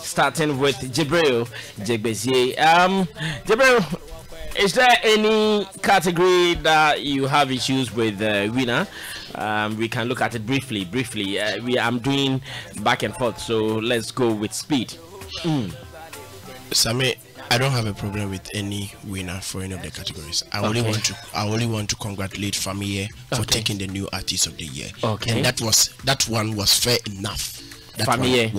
starting with Jibril Jegbezie. Jibril, is there any category that you have issues with winner? We can look at it briefly. I'm doing back and forth, so let's go with speed. Sammy, I don't have a problem with any winner for any of the categories. I only want to congratulate Famille for taking the new artist of the year. Okay. And that one was fair enough.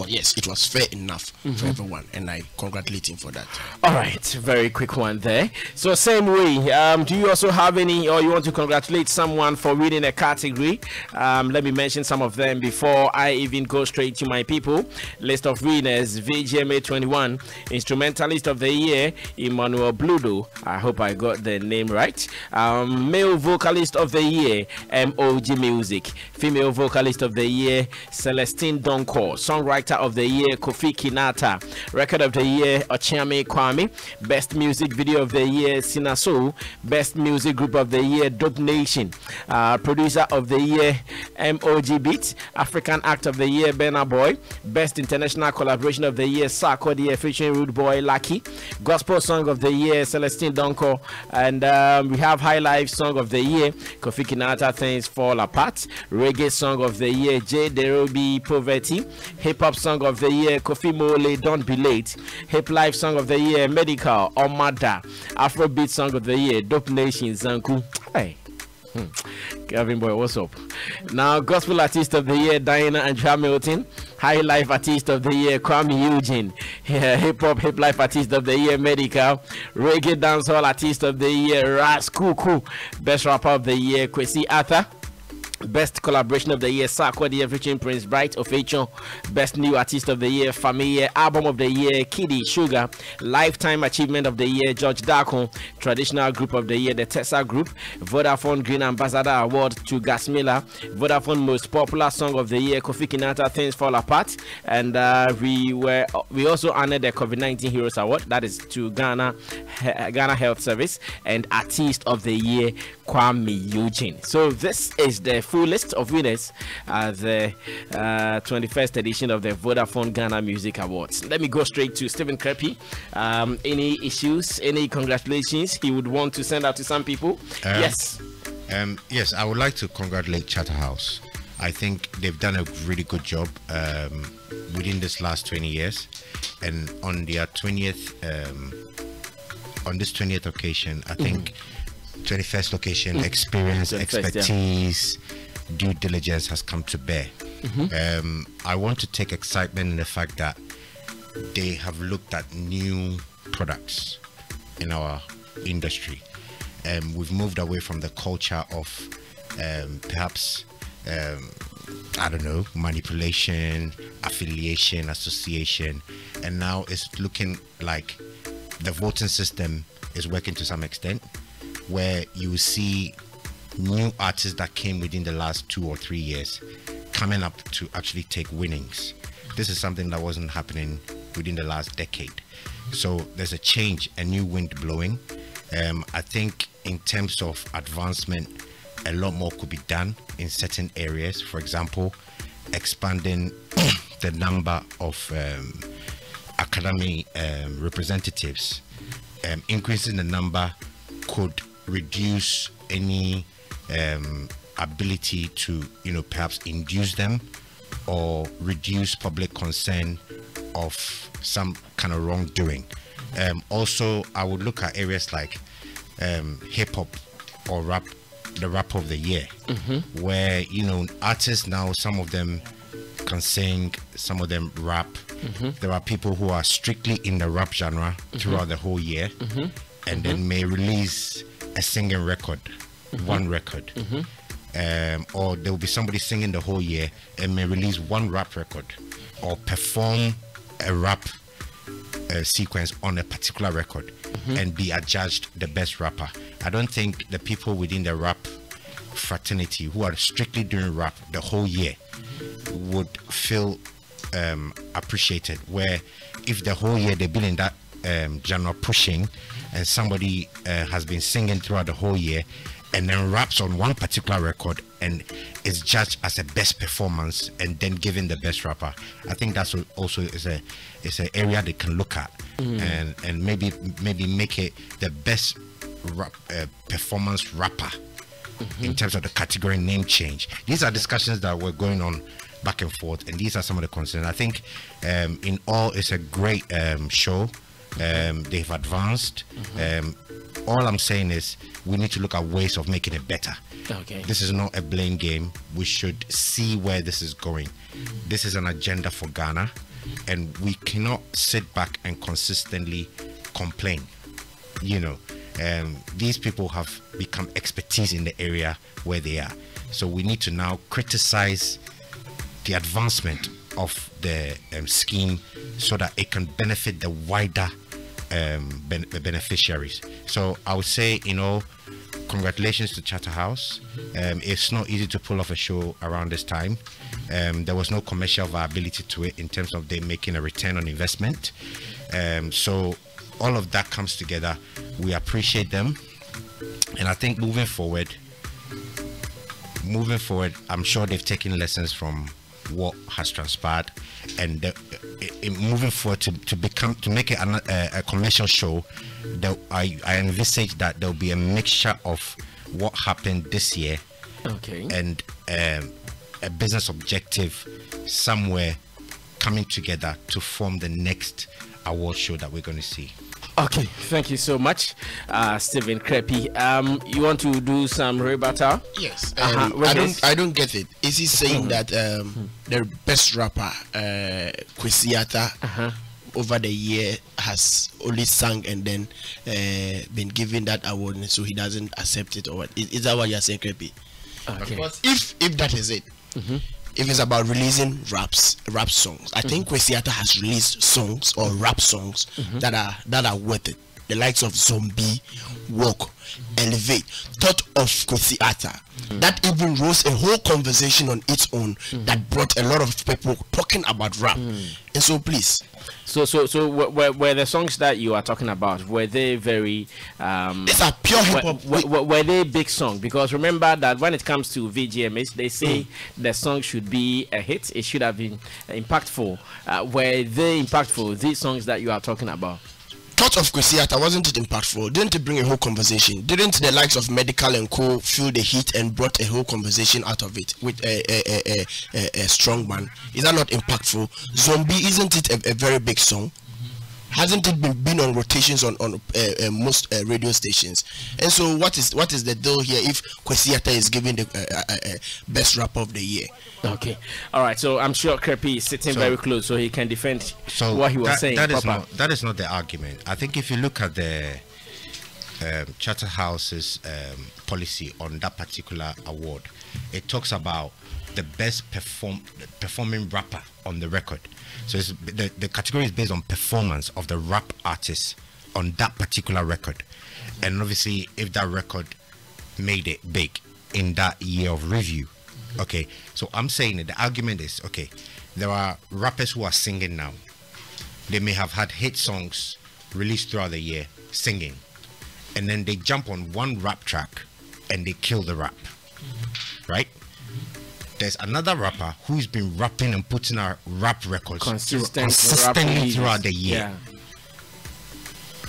Yes, it was fair enough for everyone, and I congratulate him for that. All right, very quick one there. So same way, do you also have any, or you want to congratulate someone for winning a category? Let me mention some of them before I even go straight to my people. List of winners: Vgma 21, Instrumentalist of the Year Emmanuel Bludo. I hope I got the name right. Male Vocalist of the Year MOG Music. Female Vocalist of the Year Celestine Donko. Songwriter of the Year Kofi Kinata. Record of the Year Ochiame Kwame. Best Music Video of the Year Sinaso. Best Music Group of the Year Dope Nation. Producer of the Year MOG Beat. African Act of the Year Burna Boy. Best International Collaboration of the Year Sarkodie featuring Rude Boy Lucky. Gospel Song of the Year Celestine Donko. And we have High Life Song of the Year Kofi Kinata, Things Fall Apart. Reggae Song of the Year J Derobi Poverty. Hip Hop Song of the Year Kofi Mole Don't Be Late. Hip Life Song of the Year Medical Omada. Afrobeat Song of the Year Dope Nation Zanku. Hey, Kevin Boy, what's up? Now Gospel Artist of the Year Diana and Hamilton. High Life Artist of the Year Kwame Eugene. Hip Life Artist of the Year Medical. Reggae Dancehall Artist of the Year Ras Kuku. Best Rapper of the Year Kwesi Arthur. Best Collaboration of the Year Sarkodie featuring Prince Bright of H.O. Best New Artist of the Year Famille. Album of the Year Kiddy Sugar. Lifetime Achievement of the Year George Darko. Traditional Group of the Year The Tessa Group. Vodafone Green Ambassador Award to Gas Miller. Vodafone Most Popular Song of the Year Kofi Kinata, Things Fall Apart. And we also honored the COVID-19 Heroes Award, that is to Ghana Health Service, and Artist of the Year Kwame Eugene. So this is the full list of winners at the 21st edition of the Vodafone Ghana Music Awards. Let me go straight to Stephen Krepi. Any issues, any congratulations he would want to send out to some people? Yes, I would like to congratulate Charterhouse. I think they've done a really good job within this last 20 years, and on their 20th on this 20th occasion, I think 21st location, experience, expertise, due diligence has come to bear. I want to take excitement in the fact that they have looked at new products in our industry. We've moved away from the culture of perhaps I don't know, manipulation, affiliation, association, and now it's looking like the voting system is working to some extent, where you see new artists that came within the last 2 or 3 years coming up to actually take winnings. This is something that wasn't happening within the last decade. So there's a change, a new wind blowing. I think in terms of advancement, a lot more could be done in certain areas. For example, expanding the number of academy representatives, increasing the number could reduce any ability to, perhaps induce them or reduce public concern of some kind of wrongdoing. Also, I would look at areas like hip hop or rap, the rap of the year, where artists now, some of them can sing, some of them rap. There are people who are strictly in the rap genre throughout the whole year, and then may release a singing record, one record, or there will be somebody singing the whole year and may release one rap record or perform a rap sequence on a particular record and be adjudged the best rapper. I don't think the people within the rap fraternity who are strictly doing rap the whole year would feel appreciated, where if the whole year they've been in that genre pushing, and somebody has been singing throughout the whole year and then raps on one particular record and is judged as a best performance and then given the best rapper. I think that's also is an area they can look at and maybe make it the best performance rapper in terms of the category name change. These are discussions that were going on back and forth, and these are some of the concerns. I think in all, it's a great show. They've advanced. All I'm saying is we need to look at ways of making it better. Okay. This is not a blame game. We should see where this is going. This is an agenda for Ghana, and we cannot sit back and consistently complain. You know, these people have become expertise in the area where they are. So we need to now criticize the advancement of the scheme so that it can benefit the wider beneficiaries. So I would say, you know, congratulations to Charterhouse. It's not easy to pull off a show around this time. There was no commercial viability to it in terms of them making a return on investment. So all of that comes together. We appreciate them, and I think moving forward, I'm sure they've taken lessons from what has transpired, and moving forward to make it a commercial show, that I envisage that there'll be a mixture of what happened this year, and a business objective somewhere coming together to form the next award show that we're going to see. Okay, thank you so much, Stephen Krepi. You want to do some rebuttal? Yes. I don't get it. Is he saying that the best rapper, Kwesiata, over the year has only sung and then been given that award, and so he doesn't accept it, or what? Is that what you're saying, Krepi? Okay. Because if that is it, if it's about releasing rap songs, I think Kwesiata has released songs or rap songs that are worth it. The likes of Zombie, Walk, Elevate, Thought of Kwesiata. That even rose a whole conversation on its own that brought a lot of people talking about rap. And so please. So were the songs that you are talking about, were they very these are pure hip hop? Were they big songs? Because remember that when it comes to VGMAs, they say the song should be a hit, it should have been impactful. Were they impactful, these songs that you are talking about? Thought of Kwesiata, wasn't it impactful? Didn't it bring a whole conversation? Didn't the likes of Medical and Co feel the heat and brought a whole conversation out of it with a strong man? Is that not impactful? Zombie, isn't it a very big song? Hasn't it been on rotations on most radio stations? And so what is the deal here if Kwesiata is given the best rapper of the year? Okay, all right. So I'm sure Krepi is sitting very close, so he can defend what he was saying. That is not the argument. I think if you look at the Charterhouse's policy on that particular award, it talks about the best performing rapper on the record. So it's, the category is based on performance of the rap artist on that particular record, and obviously if that record made it big in that year of review. Okay, so I'm saying that the argument is, okay, there are rappers who are singing now. They may have had hit songs released throughout the year singing, and then they jump on one rap track and they kill the rap, right? There's another rapper who's been rapping and putting out rap records consistently throughout the year. Yeah.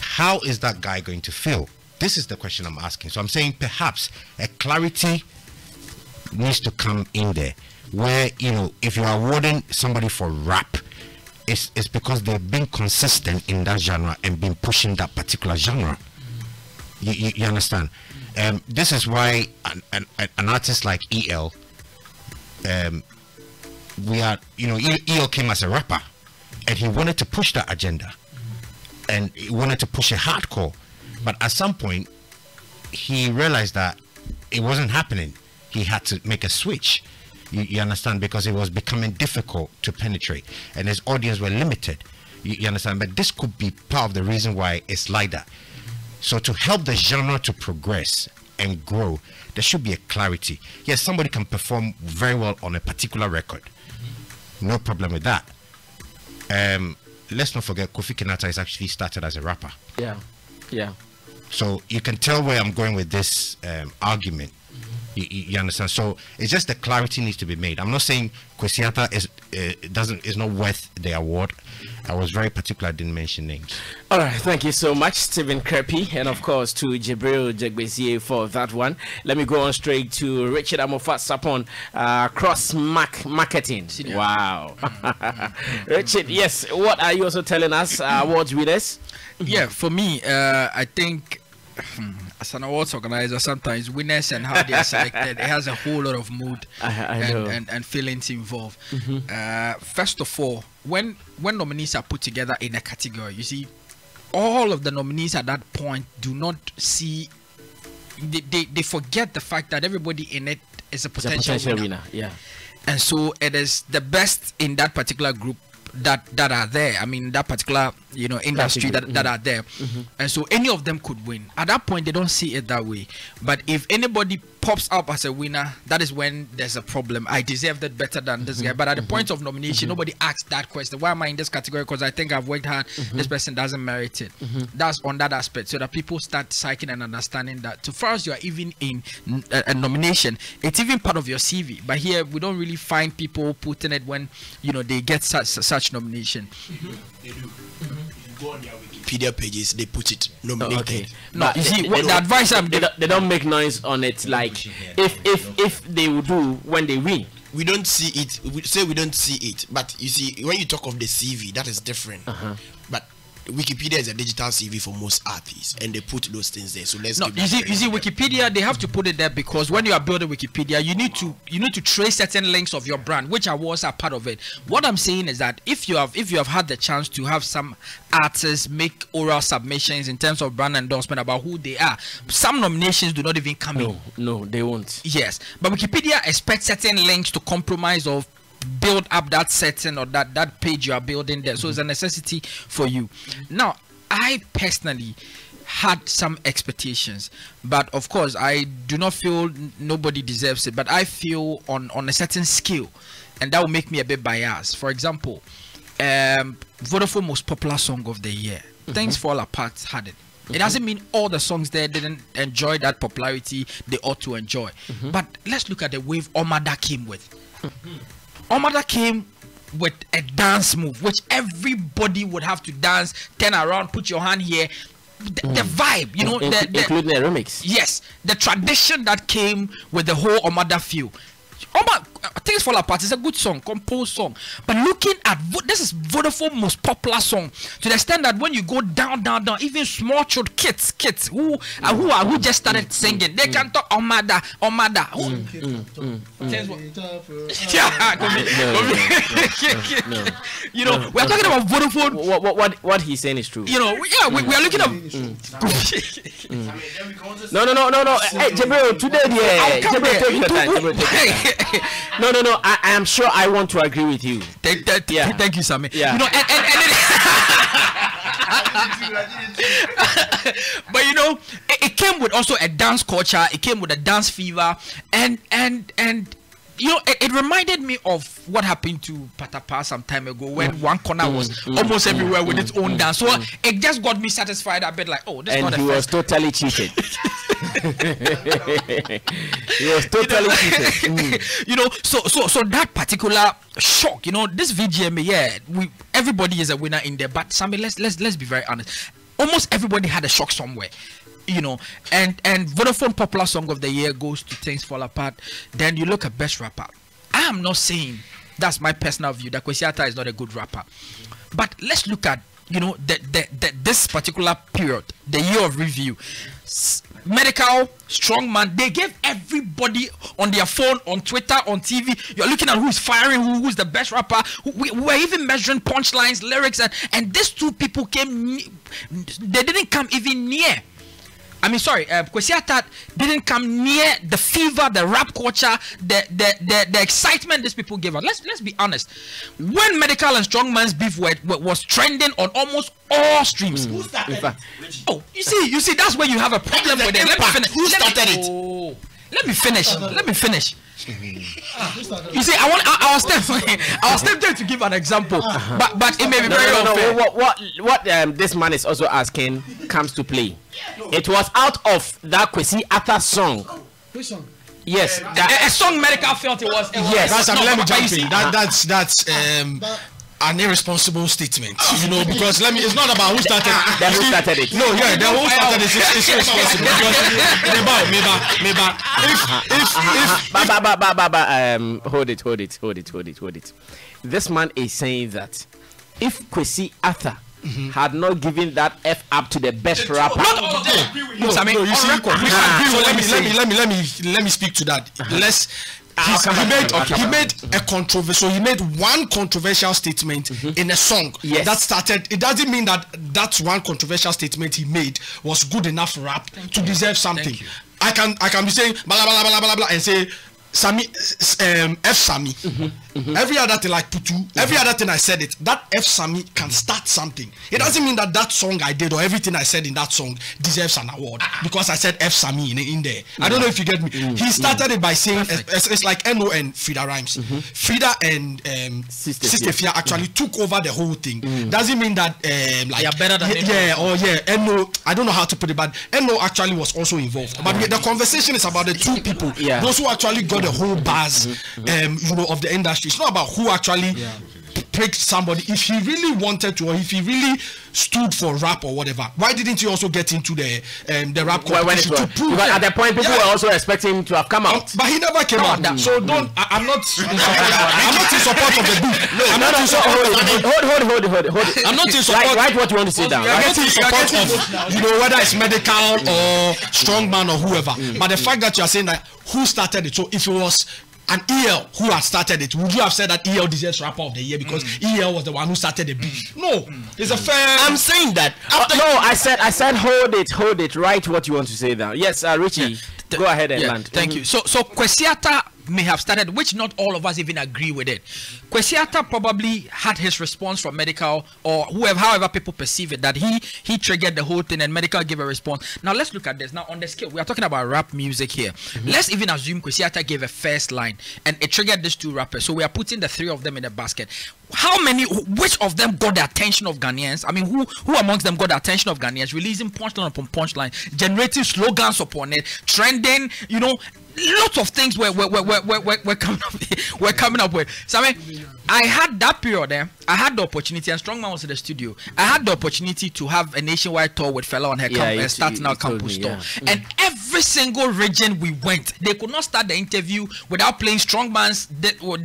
How is that guy going to feel? This is the question I'm asking. So I'm saying perhaps a clarity needs to come in there, where, you know, if you're awarding somebody for rap, it's because they've been consistent in that genre and been pushing that particular genre. You understand? This is why an artist like EL, EL came as a rapper and he wanted to push that agenda and he wanted to push it hardcore, but at some point he realized that it wasn't happening. He had to make a switch, you understand, because it was becoming difficult to penetrate and his audience were limited, you understand. But this could be part of the reason why it's like that. So to help the genre to progress and grow, there should be a clarity. Yes, somebody can perform very well on a particular record, no problem with that. Let's not forget Kofi Kinata is actually started as a rapper. Yeah. So you can tell where I'm going with this argument. You understand? So it's just the clarity needs to be made. I'm not saying Kwesiata is not worth the award. I was very particular, I didn't mention names. All right, thank you so much, Stephen Krepi, and of course to Jibril Jagbezie for that one. Let me go on straight to Richard Amofat Sapon, cross marketing. Wow. Richard, yes, what are you also telling us, awards winners? Yeah, for me, I think as an awards organizer, sometimes winners and how they are selected, it has a whole lot of mood and feelings involved. First of all, when nominees are put together in a category, you see, all of the nominees at that point do not see, they forget the fact that everybody in it is a potential winner. Yeah. And so it is the best in that particular group that are there. I mean, that particular industry that are there. And so any of them could win. At that point, they don't see it that way. But if anybody pops up as a winner, that is when there's a problem. I deserve that better than this guy. But at the point of nomination, nobody asks that question. Why am I in this category? Because I think I've worked hard. This person doesn't merit it. That's on that aspect. So that people start psyching and understanding that so far as you are even in a nomination, it's even part of your CV. But here, we don't really find people putting it when they get such nomination. They do. If you go on their Wikipedia pages, they put it nominated. Okay. No, you see, the advice they don't make noise on it. Like if they will do when they win. We don't see it. We say we don't see it, but you see, when you talk of the CV, that is different. But Wikipedia is a digital CV for most artists, and they put those things there. So let's. No, you see, Wikipedia, they have to put it there because when you are building Wikipedia, you need to trace certain links of your brand, which awards are part of it. What I'm saying is that if you have had the chance to have some artists make oral submissions in terms of brand endorsement about who they are, some nominations do not even come in. No, they won't. Yes, but Wikipedia expects certain links to compromise or build up that setting or that page you are building there. So it's a necessity for you. Now, I personally had some expectations, but of course I do not feel nobody deserves it, but I feel on a certain scale, and that will make me a bit biased. For example, Vodafone most popular song of the year, Things Fall Apart, had it. It doesn't mean all the songs there didn't enjoy that popularity they ought to enjoy. But let's look at the wave Omada came with. Omada came with a dance move, which everybody would have to dance, turn around, put your hand here. The vibe, including a remix. Yes, the tradition that came with the whole Omada feel. Things Fall Apart is a good song, composed song. But looking at this is Vodafone's most popular song, to the extent that when you go down, even small child kids who just started singing, they can talk Omada. We're talking about Vodafone. What he's saying is true. We are looking at. No. Hey, Jibril, today, Jibril, take your time. No. I am sure I want to agree with you. Thank you, Sammy. Yeah. But it came with also a dance culture. It came with a dance fever, and it reminded me of what happened to Patapa some time ago when one corner was almost everywhere with its own dance. So it just got me satisfied a bit, like, oh, this is not the first. And he was totally cheated. He was totally cheated. So that particular shock, this VGMA, everybody is a winner in there. But Sammy, let's be very honest. Almost everybody had a shock somewhere. And Vodafone popular song of the year goes to Things Fall Apart. Then you look at best rapper. I am not saying, that's my personal view, that Kwesiata is not a good rapper. But let's look at this particular period, the year of review. Medical, Strongman, they gave everybody on their phone, on Twitter, on TV. You're looking at who's firing who's the best rapper. We were even measuring punchlines, lyrics, and these two people they didn't come even near. Kwesiata didn't come near the fever, the rap culture, the excitement these people gave us. Let's be honest. When Medical and Strongman's beef was trending on almost all streams. Who started it? Oh, you see, that's where you have a problem with it. Who started it? Let me finish. You see, I was tempted to give an example, but it may be very unfair. What this man is also asking comes to play. It was out of that Kwesi Arthur song. Which song? Yes, a song Medical felt it was. Yes, let me jump in. That's an irresponsible statement, you know, because it's not about who started. Who started it? No, yeah, the who started it is irresponsible. Hold it. This man is saying that if Kwesi Arthur had not given that F up to the best rapper. No, Sammy, you see, so let me speak to that. He made a controversial. He made one controversial statement in a song that started. It doesn't mean that one controversial statement he made was good enough rap to deserve something. I can be saying blah blah blah blah blah and say Sammy, F Sammy. Every other thing like Putu, every other thing I said it. That F Sammy can start something. It doesn't mean that song I did or everything I said in that song deserves an award because I said F Sammy in there. I don't know if you get me. He started it by saying it's like No and Frida rhymes. Frida and Sister Fia actually took over the whole thing. Doesn't mean that like you're better than No, I don't know how to put it, but No actually was also involved. But the conversation is about the two people, those who actually got the whole buzz, you know, of the industry. It's not about who actually picked somebody. If he really wanted to, or if he really stood for rap or whatever, why didn't he also get into the rap competition to prove? But at the point, people were also expecting him to have come out, but he never came out. So don't. I'm not in support of the beef. I'm not in support. Hold. I'm not in support. Write what you want to say down. I'm not in support of, you know, whether it's medical or strongman or whoever. But the fact that you are saying that who started it, so if it was an EL who had started it, would you have said that EL deserves rapper of the year because EL was the one who started the beef? No, it's a fair. I'm saying that. No, I said hold it. Write what you want to say down. Yes, Richie, go ahead and land. Thank you. So Kwesi Arthur may have started, which not all of us even agree with it. Kwesi Arthur probably had his response from medical or whoever, however people perceive it, that he triggered the whole thing and medical gave a response. Now let's look at this. Now on the scale, we are talking about rap music here. Let's even assume Kwesi Arthur gave a first line and it triggered these two rappers. So we are putting the three of them in a basket. Which of them got the attention of Ghanaians? I mean, who amongst them got the attention of Ghanaians? Releasing punchline upon punchline, generating slogans upon it, trending, you know, lots of things we're coming up with. So I mean, I had that period there. I had the opportunity, and Strongman was in the studio. I had the opportunity to have a nationwide tour with Fela on her starting our campus tour. And every single region we went, they could not start the interview without playing Strongman's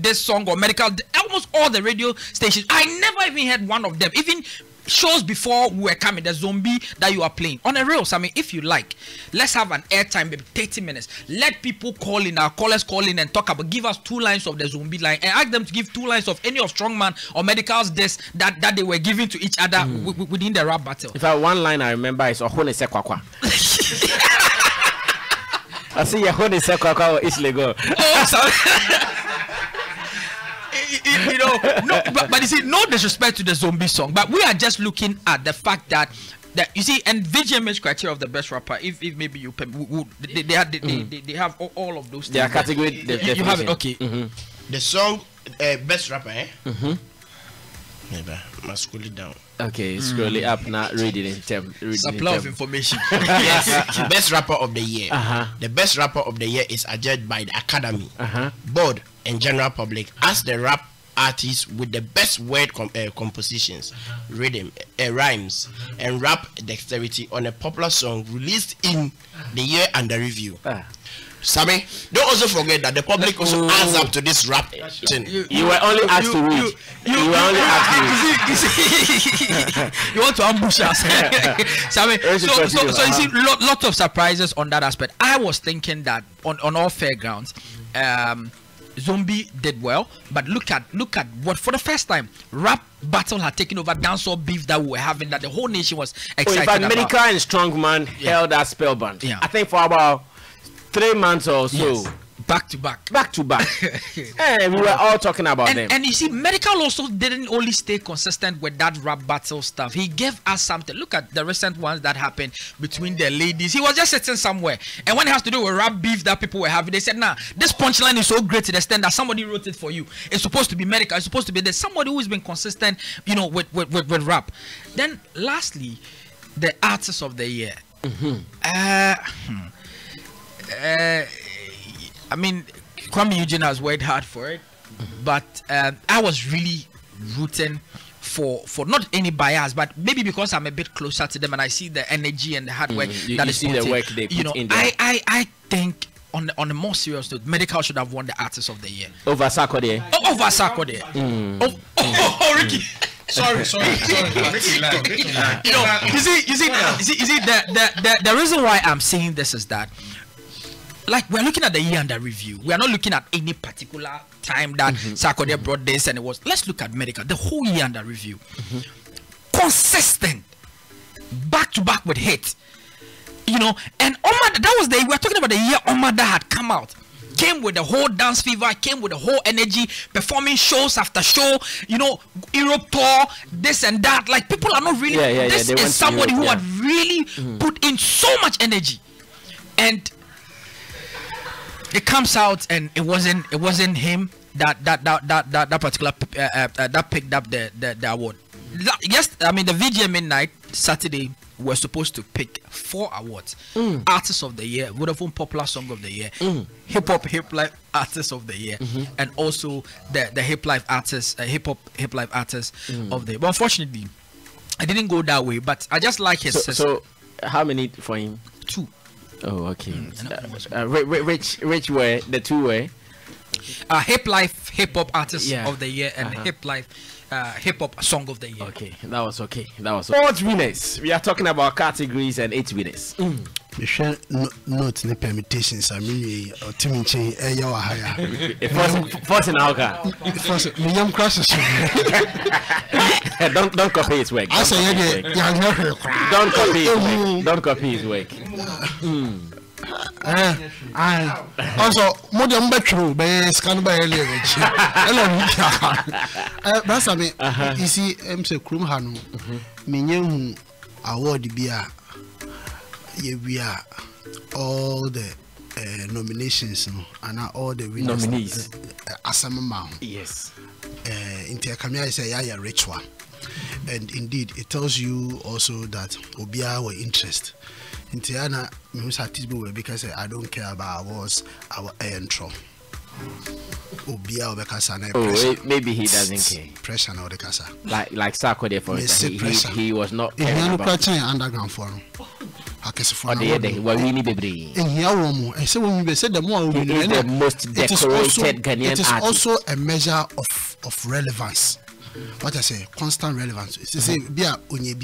this song or medical. Almost all the radio stations. I never even heard one of them. Even shows before we were coming, the zombie that you are playing on a real. I mean, if you like, let's have an airtime, maybe 30 minutes. Let people call in, our callers call in and talk about, give us 2 lines of the zombie line and ask them to give 2 lines of any of Strongman or Medical's this that they were giving to each other within the rap battle. In fact, one line I remember is Ohone Sekwakwa. I see Ohone Sekwakwa is legal. Oh, sorry. You know, no, but you see, no disrespect to the zombie song, but we are just looking at the fact that you see, and Vgma's criteria of the best rapper, if maybe you they have all of those things. Their category, you have it, okay. The song best rapper, maybe I must scroll it down. Okay, scroll it up now. Read it in term. Supply of information. Yes, best rapper of the year. The best rapper of the year is adjudged by the Academy, board, and general public as the rap artist with the best word compositions, rhythm, rhymes, and rap dexterity on a popular song released in the year under review. Sammy, don't also forget that the public also adds up to this rap thing. You were only asked to read. You were only asked to read. You want to ambush us. Sammy, so you see, lot of surprises on that aspect. I was thinking that on all fair grounds, Zombie did well, but look at what, for the first time, rap battle had taken over dancehall beef that we were having, that the whole nation was excited about. Medical and Strongman held that spellbound. I think for about 3 months or so. back to back. Hey, we were all talking about them. And you see, Medical also didn't only stay consistent with that rap battle stuff. He gave us something. Look at the recent ones that happened between the ladies. He was just sitting somewhere, and when it has to do with rap beef that people were having, they said, "Nah, this punchline is so great to the extent that somebody wrote it for you. It's supposed to be Medical. It's supposed to be there's somebody who's been consistent, you know, with rap." Then, lastly, the artist of the year. I mean, Kwame Eugene has worked hard for it, but I was really rooting for not any bias, but maybe because I'm a bit closer to them and I see the energy and the hard work that is the work they put in there. I think on a more serious note, Medical should have won the Artist of the Year over Sarkodie. Over Sarkodie. Ricky. Sorry. You see, the reason why I'm saying this is that, like, we're looking at the year under review. We are not looking at any particular time that Sarkodie brought this and it was. Let's look at Medical, the whole year under review. Consistent, back to back with hit. You know, and Omar, that was we're talking about the year Omar that had come out. Came with the whole dance fever, came with the whole energy, performing shows after show, you know, Europe tour, this and that. Like, people are not really. This is somebody who had really put in so much energy, and it comes out and it wasn't him that particular that picked up the award. Yes, I mean the VGMA night Saturday we're supposed to pick 4 awards: Artist of the Year, Vodafone Popular Song of the Year, Hip Life Artist of the Year, and also the Hip Life Artist, Hip Life Artist of the Year. But unfortunately, I didn't go that way. But I just like his. So how many for him? 2. Oh, okay. Which were the 2 were? Hip Life Hip Hop Artist of the Year and Hip Life Hip Hop Song of the Year. Okay, that was okay. 4 winners. We are talking about categories and 8 winners. We share note the permutations. I mean, Timmy Chain, Ayo Haya. First in our car. First, William crashes. Don't copy his work. I say, don't copy his work. Don't copy his work. Also, more than better, by scan by earlier. That's I mean, you see, MC Krumhanu, Minyan award beer. We are all the nominations and all the winners. Nominees. Asamama. Yes. Intercamia is a rich one. And indeed, it tells you also that Obia were interest. Intiana, because I don't care about awards, our intro. Obia maybe he doesn't care. Pressure now the casa. Like Sarkodie, for instance, he was not caring about underground forum. It is the most decorated Ghanaian artist. It is also a measure of relevance. What I say, constant relevance. It's say, be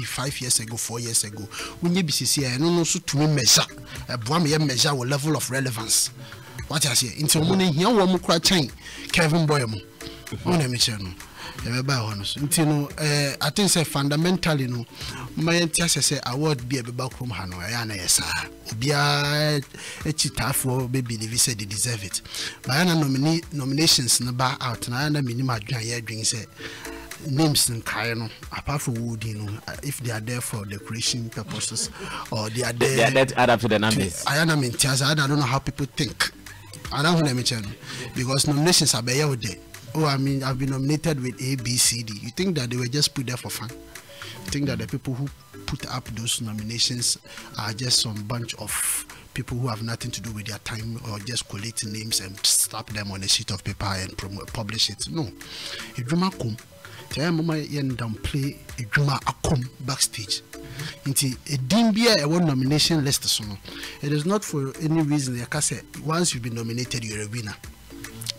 5 years ago, 4 years ago. When you be CCI, no, so to me measure a measure or level of relevance. What I say, into money here, one more chain, Kevin Boyamo. On a mission. I think say fundamentally no my say award be a back from Hano ayana yesa be a chitafo baby they say they deserve it but I nominations na ba out na na minimum adwan ya adwin say names in Kayano apart from wood, you know, if they are there for decoration purposes or they are there to add up to the numbers. I don't know how people think. I don't know because nominations are there. Oh, I mean, I've been nominated with A, B, C, D. You think that they were just put there for fun? You think that the people who put up those nominations are just some bunch of people who have nothing to do with their time or just collect names and slap them on a sheet of paper and publish it? No. A drama come. Tell mama yen downplay a drama come backstage. Into a dimbia a one nomination list. So it is not for any reason. Like I said, once you've been nominated, you're a winner.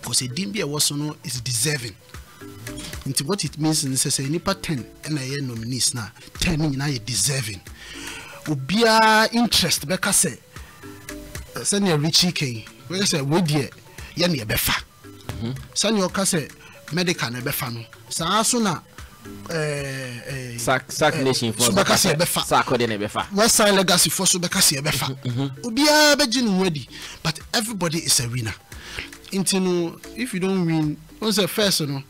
Because a Dimbia was no is deserving. Into what it means in say nipa 10 and a nominees now 10 now deserving. Ubia interest beka say send your Richie King. We say we dear yan ye befa. Send your case medical ne befa no. Sa so na sack nation for Sarkodie ne befa. West Side Legacy for so beka say befa. Ubia be gin ready, but everybody is a winner. if you don't win, once a first no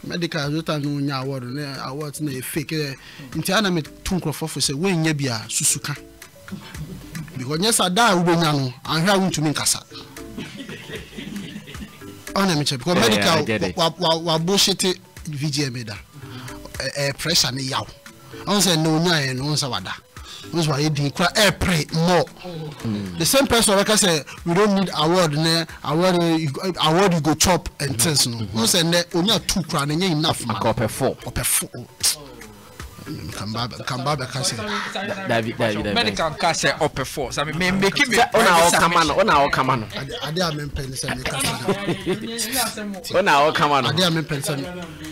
medical doctor no nya award na fake into ana me tunkrofo for say when nya bia susuka because yes ada ubenya no anhwa wontu mi nkasa ona me check because medical wa bullshit Vgma da pressure ne yaw on say no nya no say wada which why you pray more. The same person like I say we don't need award award you go chop and things no. No say only 2 crown and enough man. Up 4. Come back can say David medical can say up 4. So me make me on our command. Ade am pen say me kasa. On our command. Ade am pen say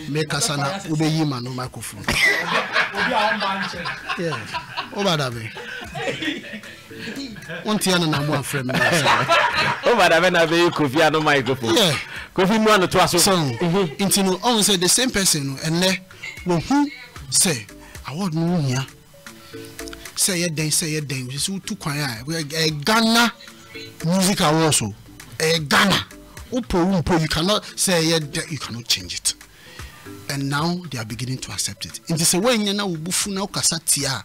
me kasa na obeyi man no microphone. Yeah. Over that way. One tiana na mo afrem me. Over that way na be Kofi no microphone. Yeah. Kofi mo no to aso. So, intino on say the same person and who say award no hia. Say ye den we so tu kwan a Ghana music award so. Ghana. Upo you cannot say you cannot change it. And now they are beginning to accept it. In this way, you know, bufu na ukasatia.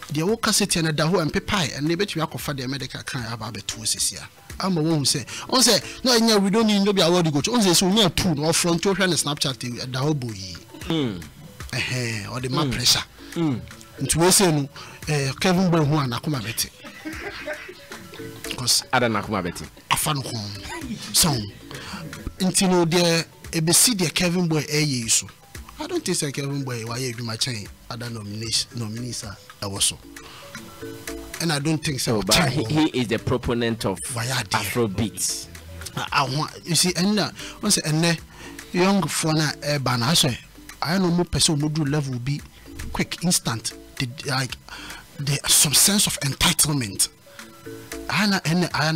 They will cassette and daho and pepai, and they bet you are for the medical can have a 2 years. I'm a woman say, on say, no, we don't need to be award to go to. On say, so near 2 or front to and Snapchat at the whole boy. Or the map pressure. Into say, Kevin Boy, who are Nakuma Betty. Because I don't Nakuma Betty. A fan home. So, until there. ABC the Kevin Boy so I don't think Kevin Boy why you my chain other nominees are also, and I don't think so. But he is the proponent of Afrobeats. I want you see and once and young fona urban I know more person would do level will be quick instant like the some sense of entitlement. I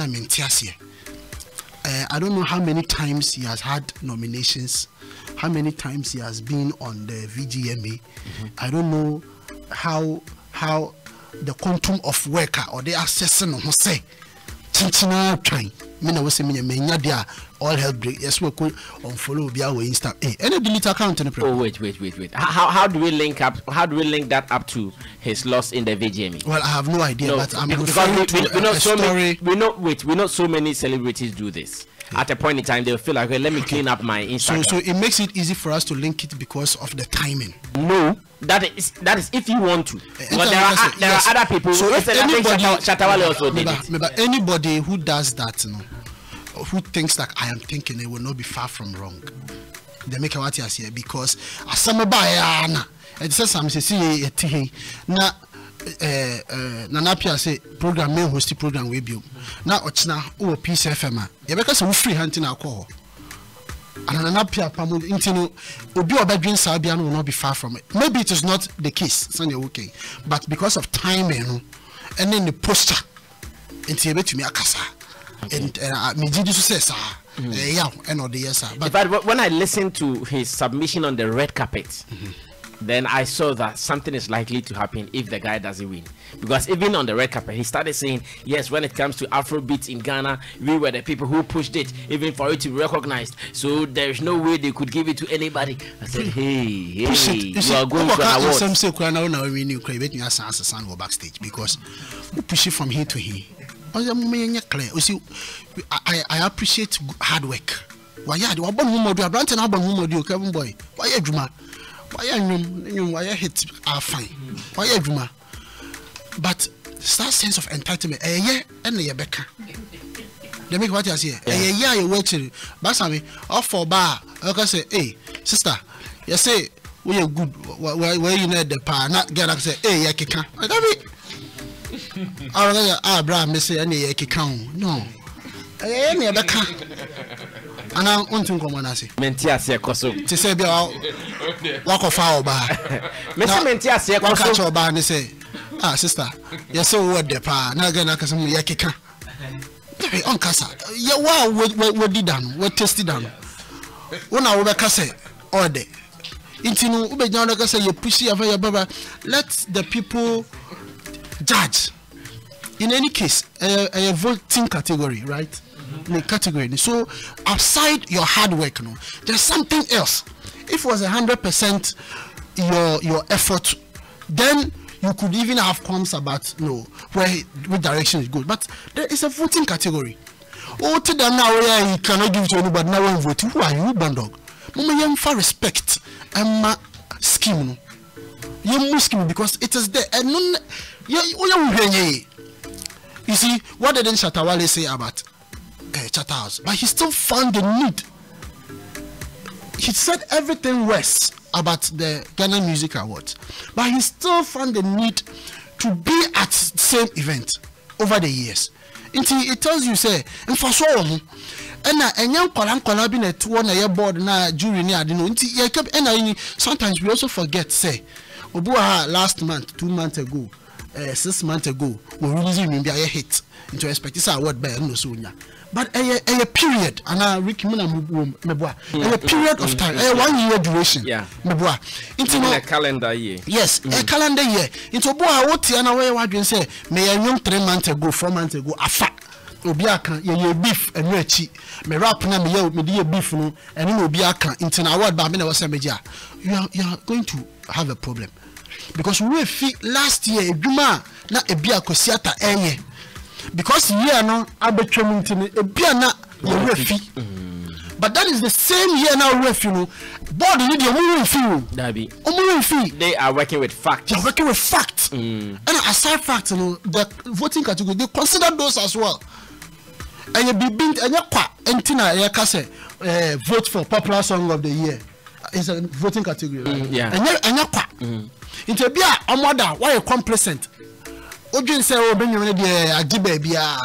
maintain I don't know how many times he has had nominations, how many times he has been on the Vgma. I don't know how the quantum of worker or the assessing on say chinchina trying. Me na wose me nya dia all help break. Yes we could on follow via we Insta. Any delete account in the Oh wait. How do we link up? How do we link that up to his loss in the Vgma? Well, I have no idea, but I'm referring to we know so story. We know so many celebrities do this. At a point in time, they'll feel like, okay, let me clean up my Instagram. So it makes it easy for us to link it because of the timing. No, that is if you want to. But there are other people. So if anybody, Shatawale also did it. But anybody who does that, who thinks like I am thinking, it will not be far from wrong. They make a what you say because asamabaya it says some say na Nanapia say program me host program we bio na ochina o Peace FM ya beka say we free hunting alcohol and Nanapia pamo intino obi obadwin sa bia no will not be far from it. Maybe it is not the case Sunday okay, but because of time and then the posture into betumi akasa and me did say sir yeah and all the yes sir. But when I listened to his submission on the red carpet, then I saw that something is likely to happen if the guy doesn't win. Because even on the red carpet, he started saying, yes, when it comes to Afrobeats in Ghana, we were the people who pushed it, even for it to be recognized. So there's no way they could give it to anybody. I said, hey, you are going to an award. Some say, go backstage because we push it from here to here. I appreciate hard work. Why Kevin Boy? Why why hit are fine. Why but that sense of entitlement, and the Becca. They make what I say. You wait but Sammy, off for bar. I can say, hey, sister, you say we are good. Where you need the power, not get up say, hey, I can't. I bra, Miss any count. No, any Becca. And I want to come on. I say, Mentias, to say, walk of our bar. Mr. Mentias, walk out your bar and say, ah, sister, you're so what the pa, now again, I can say, Yakika. On Cassa, yeah, wow, what did done, what tested done. When I will say, all day. Intinu, Ubejan, say, you push your baba, let the people judge. In any case, a voting category, right? the category. So outside your hard work, no, there's something else. If it was 100% your effort, then you could even have comments about which direction is good. But there is a voting category. Oh, to the now where you cannot give to anybody now when voting. Who are you, bandog? Mama, you for respect and my scheme. You scheme because it is there. And you see, what didn't Shatawale say about Chatterhouse? But he still found the need. He said everything worse about the Ghana Music Awards, but he still found the need to be at the same event over the years. Until it tells you, say, and for so long, and young Kolan been at one a year board na jury near the noon. Sometimes we also forget, say, Obuaha last month, 2 months ago, 6 months ago, we releasing in a hit into expect this award by no sooner. But a period, and I recommend a period of time, a 1 year duration. Yeah, into a calendar year. Yes, a calendar year. Into boy, what the other way you say, may a young 3 months ago, 4 months ago, a fat Obiaka, ye beef and rechi, me rap na me dear beef no, and in Obiaka, into an award by me was a major. You are going to have a problem because we feel last year, Vgma, not a Biako Siata Aye. Because year no abetwamintini ebiana ye refi but that is the same year now refi no board need your refi dabi refi they are working with facts. They are working with facts. And aside facts, the voting category they consider those as well. And you be bint and you kwa entina ye kase vote for popular song of the year is a voting category, right? Yeah, and you kwa into bia omoda why you complacent. Ojin say o benyo de agiba bia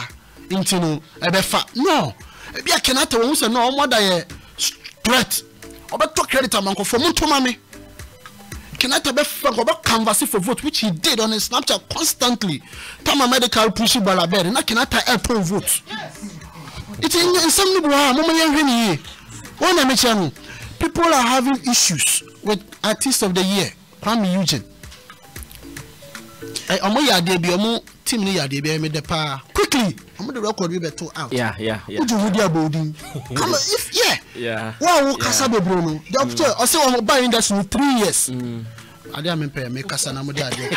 intino ebefa no bia kenata won say no omoda ye threat obeto credit amanko for muntoma me kenata be frank obe canvass for vote which he did on his Snapchat constantly tama medical push balabere na kenata help vote it in some people mama yen hwani one am channel people are having issues with artist of the year Kwame Eugene. Omo yade bi omo team ni yade bi me de pa quickly omo the record we beto out. Yeah. Uju wudi abodi. Come if wow kasa be bro no. The option I say omo buy industry 3 years. Ade am pay me kasa na mo de ade.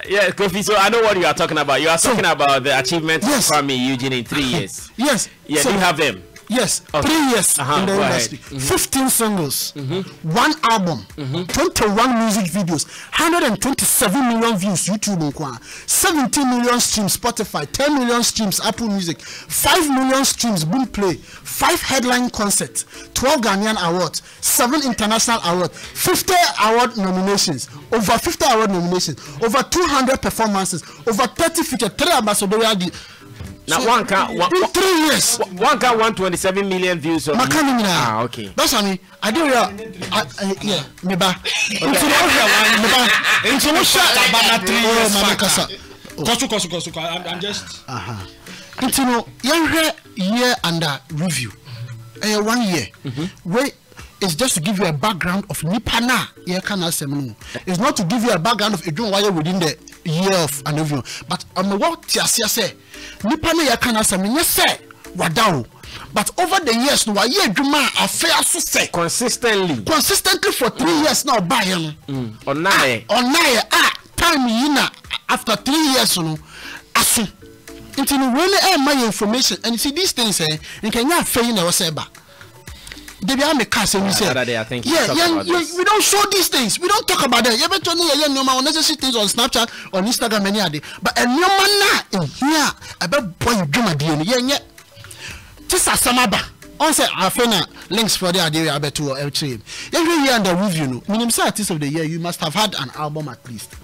Yeah, Kofi, so I know what you are talking about. You are talking about the achievements of Kwame Eugene in 3 years. Yes. Yeah, so, do you have them? Yes, okay. 3 years in the industry, 15 singles, 1 album, 21 music videos, 127 million views YouTube, 17 million streams Spotify, 10 million streams Apple Music, 5 million streams Boomplay, 5 headline concerts, 12 Ghanaian awards, 7 international awards, 50 award nominations, over 50 award nominations, over 200 performances, over 30 featured, 3 ambassadorial. Now so, one can in 3 years. One can 127 million views. Okay. That's what I mean. I do yeah. Meba. I'm just. Year under review. 1 year. Wait. It's just to give you a background of Nipana. It's not to give you a background of Edwin Wire within the year of an review. But on what Tiasia say, Nipana Yakana Sammy say, Wadao. But over the years, no, Juma affair say consistently for 3 years now. Buy him on nine time yina after 3 years, no, asu. Until really my information and you see these things, you can not fail in our saber. They be me cast and we say, we don't show these things. We don't talk about that. You better know unnecessary things on Snapchat, on Instagram, any other. But a new man in here, I bet boy you dream again. Yeah. Just a samaba. On say I find links for the idea. I bet to every year under review. No, minimum artist of the year. You must have had an album at least.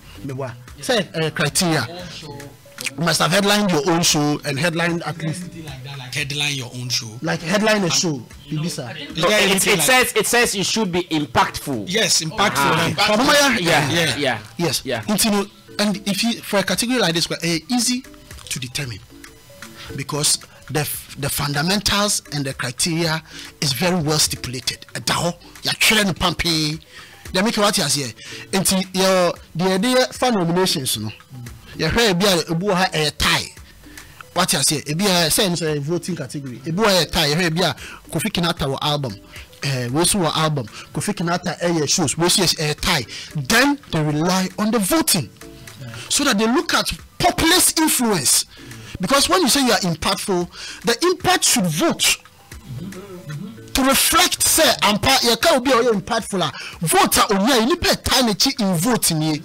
Say criteria. You must have headlined your own show and headlined at least. Like headline your own show. Like headline a show. It says you should be impactful. Yes, impactful. Yes. And if you for a category like this, easy to determine because the fundamentals and the criteria is very well stipulated. You're trying to pump it. They make what you say. Until the idea for nominations, no. You hear be a tie. What you say? Be a sense voting category. A boy a tie. You hear be a Kofi Kinata album. We album. Kofi Kinata shows. We see a tie. Then they rely on the voting, so that they look at populace influence. Because when you say you are impactful, the impact should vote to reflect. Say, you can't be impactful. Voter only you pay time in voting.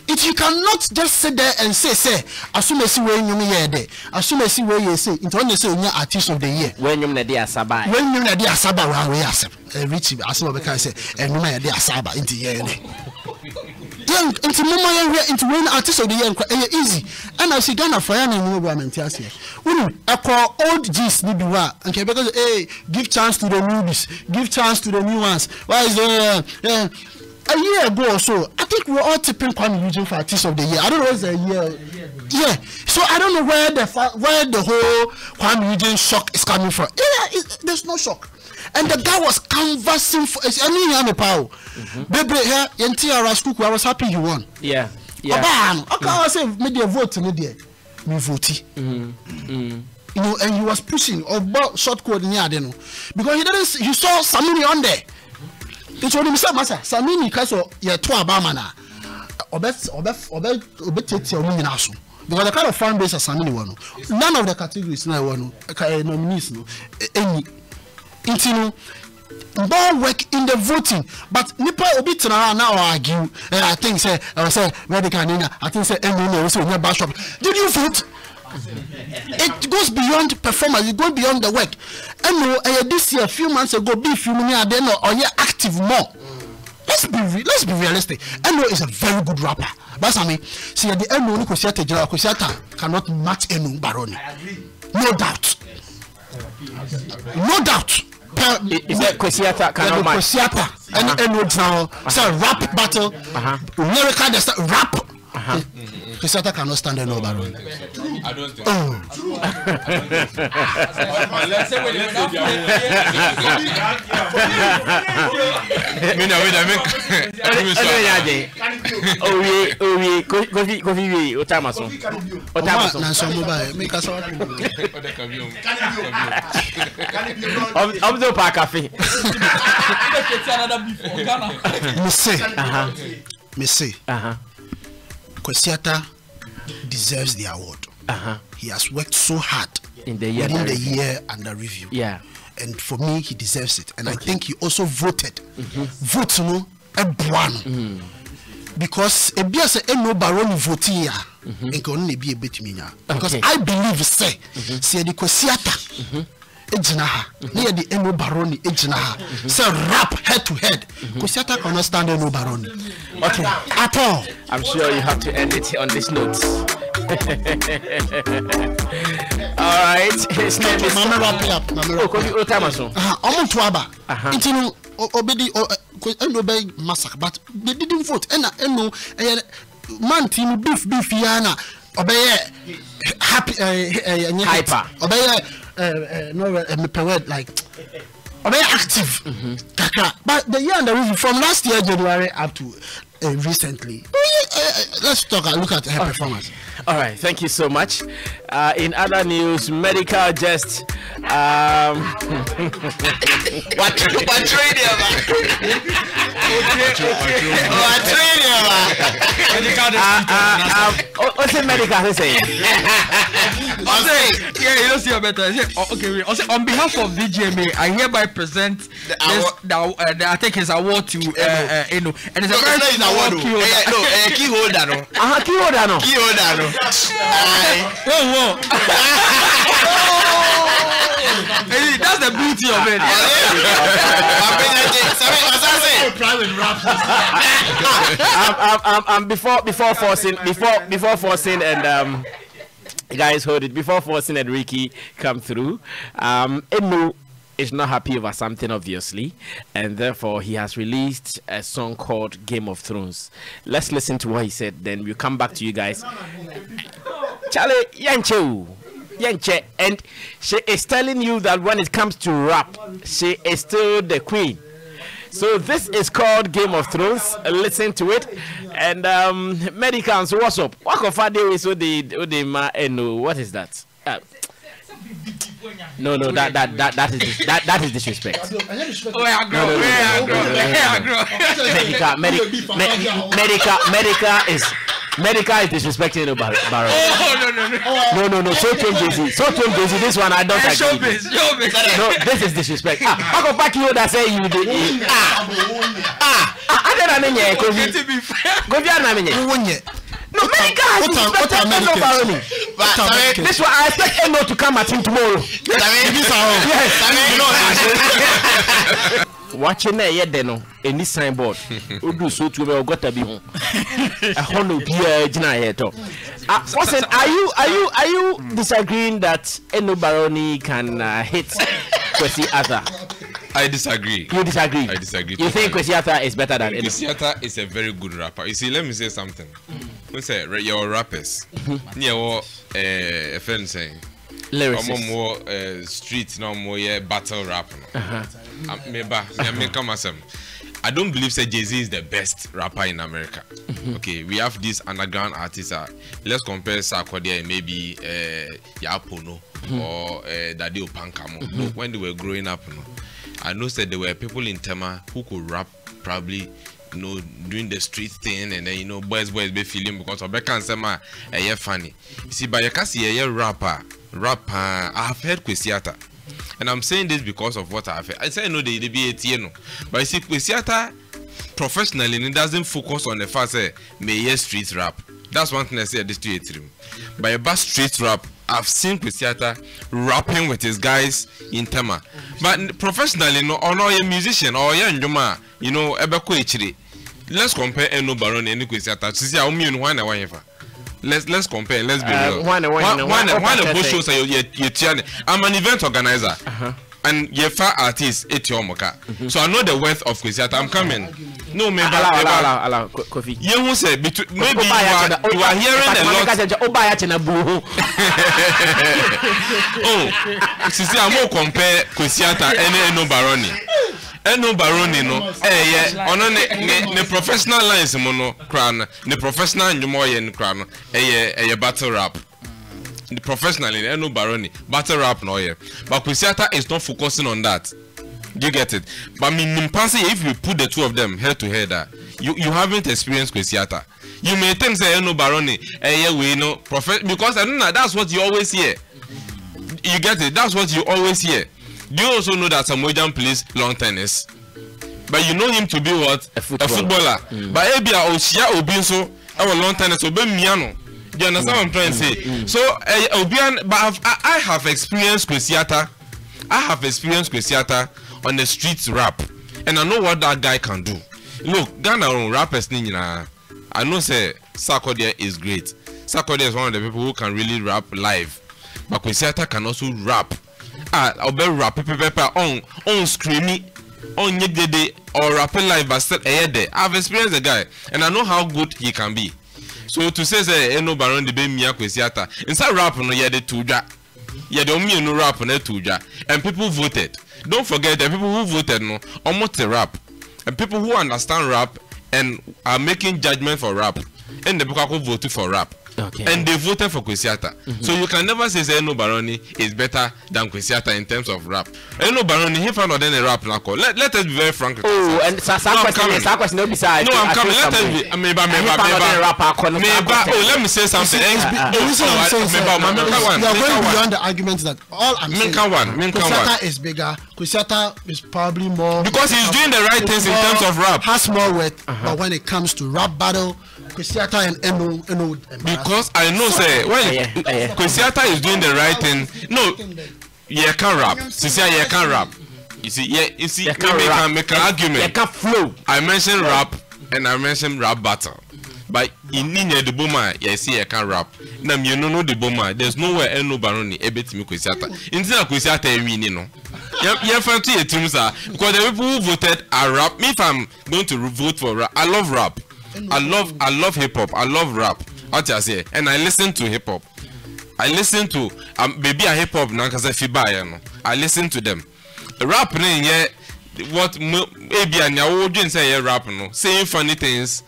If you cannot just sit there and say, assume see where you are there, assume see where you say, it's only say you are artist of the year. When you are there, Saba. When you are there, Saba, we are rich. As well, because say, and you are there, Saba into year. Into moment into when artist of the year easy. And I see Ghana for any movement here. I call old G's need okay, because hey, give chance to the newbies, give chance to the new ones. Why is a year ago or so, I think we're all tipping Kwame Eugene for artist of the year. I don't know what's a year. Yeah. So I don't know where the whole Kwame Eugene shock is coming from. Yeah, there's no shock. And the guy was canvassing for baby here in TRS school. I was happy he won. Yeah. Okay, I was saying maybe a vote me vote. You know, and he was pushing about short code near know because he saw Sammy on there. It's only Mr. Massa, Sammy because you're two Abamana. Because the kind of fan base as Sammy one, none of the categories now one nominees no any into more work in the voting, but Nipa obi now argue. I think say where they can I think say also bash up. Did you vote? It goes beyond performance, it goes beyond the work. And this year, a few months ago, be few minutes then or active more. Let's be realistic. Eno is a very good rapper. But I mean, see at the Eno Kosiata cannot match Eno Baroni. No doubt. No doubt. Is that Kosiata cannot match Kosiata and Eno now? So rap battle. Lyrical rap. Kosiata cannot stand Eno Baroni. I don't think. Kosiata deserves the award. He has worked so hard within the year under review. Yeah. And for me, he deserves it. And I think he also voted. Vote no a because a bias no baroni vote here. It can only be a bit me because I believe say the Kosiata ejinaha near the Eno Baroni ejinaha say rap head to head. Kosiata cannot stand Eno Baroni. Okay, at all. I'm sure you have to end it on this note. All right, his name is Mama wrap it up. Obedi Eno massacre, but they didn't vote. Eno man team beef yana obey happy hyper obey no like obey active but the year under review from last year January up to recently. Let's look at her performance. All right, thank you so much. In other news, medical just on behalf of Vgma, I hereby present I think his award to Eno, and it's a very award key holder. Hey, that's the beauty of it. Before forcing and guys hold it before forcing and Ricky come through. Eno is not happy over something, obviously, and therefore he has released a song called Game of Thrones. Let's listen to what he said, then we'll come back to you guys. Charlie Yanche, and she is telling you that when it comes to rap, she is still the queen. So this is called Game of Thrones. Listen to it. And Medical, so what's up? What of Friday so the ma what is that? No, that is disrespect. Medica is disrespecting the Baron. No. So Jay-Z. This one I don't agree. No, this is disrespect. How come back you that say you did? I don't know. No, Medica has disrespected no Baron. This one I expect Eno to come at him tomorrow. Yes. Watching a yedeno in this signboard. Udu so to me got to be home. A hono be jina yeto. Listen, are you disagreeing that Eno Baroni can hit Kwesi Arthur? I disagree. You disagree? I disagree. You think Kwesi Arthur is better than Eno? Kwesi Arthur is a very good rapper. You see, let me say something. We say you're rappers. Yeah, a friend saying. Lyricist. More street, no more battle rap. I don't believe that Jay-Z is the best rapper in America. Okay, we have these underground artists. Let's compare Sarkodie and maybe Yapono or Daddy Opankamo. Look, when they were growing up, I know that there were people in Tema who could rap probably, doing the street thing, and then boys be feeling because of Becca and Sama funny. You see, by your cast rapper, I have heard Kwesi Arthur. And I'm saying this because of what I've heard. I say no, they be ATN, but you see, Kwesi Arthur professionally, and it doesn't focus on the fact that may street rap. That's one thing I say at this 2 3. By about street rap, I've seen Kwesi Arthur rapping with his guys in Tema. But professionally, or no, a musician or a Njoma, Ebeko Ichiri. Let's compare Eno Baron and Kwesi Arthur. See how me and one let's compare. Let's be real. One of both shows are I'm an event organizer. And your far artist Etiomoka. So I know the worth of Kwesi Arthur. I'm coming. No, maybe allow coffee. You won't say maybe you are hearing a lot. Oh, see, I'm more compare Kwesi Arthur and Eno Baroni. Eno Baroni no ono ne professional lines mono crown ne professional njumoye n crown battle rap. The professionally Eno Baroni battle rap no ye. But Kwesi Arthur is not focusing on that. Do you get it? But if you put the two of them head to head, you haven't experienced Kwesi Arthur. You may think say Eno Baroni because I don't know, that's what you always hear. You get it? That's what you always hear. Do you also know that Samojan plays lawn tennis? But you know him to be what? A footballer. But Ebia Oshia Obinso, our lawn tennis, Obe Miano. Do you understand what I'm trying to say? So, Obian, but I have experienced Kwesi Arthur. I have experienced Kwesi Arthur on the streets rap. And I know what that guy can do. Look, Ghana rappers, I know say Sarkodie is great. Sarkodie is one of the people who can really rap live. But Kwesi Arthur can also rap. I'll be rap on screaming on yegede or rapping live but still there. I've experienced the guy and I know how good he can be. So to say Eno Baron the be Mia Kwesi Arthur inside rap no the tuja. The only no rap no tuja and people voted. Don't forget the people who voted no almost a rap. And people who understand rap and are making judgment for rap and the people who voted for rap. Okay. And they voted for Kwesi Arthur. So you can never say Eno Baroni is better than Kwesi Arthur in terms of rap. Eno Baroni, he found out a rap now. Let us be very frank. Oh, and I'm coming. Let us be. Let me say something. You are going beyond the arguments that all I'm saying. Kwesi Arthur is bigger. Kwesi Arthur is probably more because he's doing the right things in terms of rap. Has more worth, but when it comes to rap battle, Kwesi Arthur and Eno. Because I know say when Kwesi Arthur is doing the right thing. No, you can't rap. You can't rap. You see, we can make an argument. You can't flow. I mentioned rap and I mentioned rap battle. But in the bomber, you see, I can't rap. Now you know the bomber. There's nowhere Eno Baroni able to make Kwesi Arthur. Instead of Kwesi Arthur winning, you fancy a team, sir. Because the people who voted are rap. Me, if I'm going to vote for rap, I love rap. I love hip hop. I love rap. What I say, and I listen to hip hop. I listen to baby a hip hop now because I listen to them. Rap what Abian Yawojin say rap no saying funny things.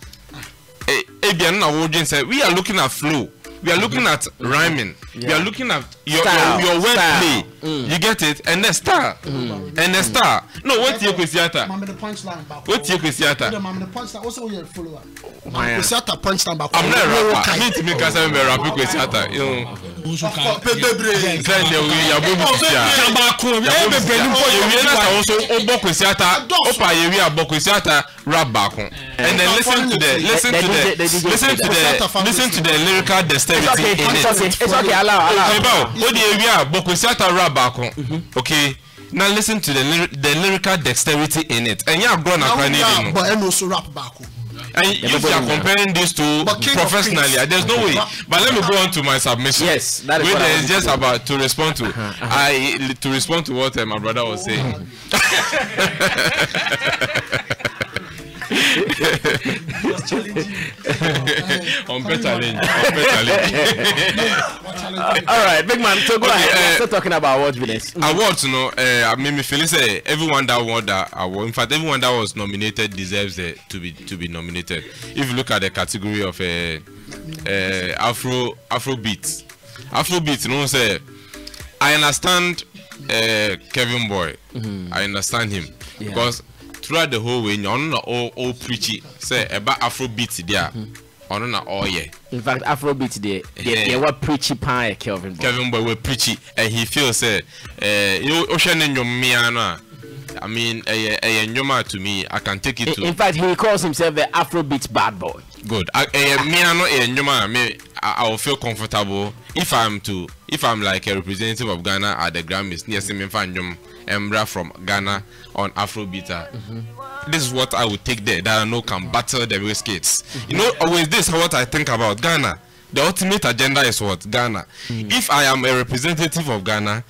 Abian Awojin say we are looking at flow. We are looking at rhyming. We are looking at your wordplay. You get it? And the star. And the star. No, what's your Kwesiata? What's your Kwesiata? I'm not a rapper. I need to make us a rapper Kwesiata. You and then listen to the lyrical dexterity in it. It's okay, allow. Okay, now listen to the lyrical dexterity in it. And you have grown up and also rap back. And if you are comparing these two professionally, there's no way. But let me go on to my submission. Yes, that is what I was just about to respond to. To respond to what my brother was saying. All right, big man. So go ahead. We're still talking about awards winners. Awards, I mean, me feel say everyone that won that award. In fact, everyone that was nominated deserves to be nominated. If you look at the category of Afrobeat, say I understand Kevin Boy. I understand him because throughout the whole way, you're not all preachy. Say about Afrobeat there. On na all yeah. In fact, Afrobeat they were preachy pie Kevin Boy. Kevin Boy were preachy, and he feels ocean in your miana. I mean, to me, I can take it to. In fact, he calls himself the Afrobeat bad boy. Good. I will feel comfortable if I'm like a representative of Ghana at the Grammys. Yes, me find Embra from Ghana on Afrobeat. This is what I would take there that I know can battle the Wizkids. You know, always this is what I think about Ghana. The ultimate agenda is what? Ghana. If I am a representative of Ghana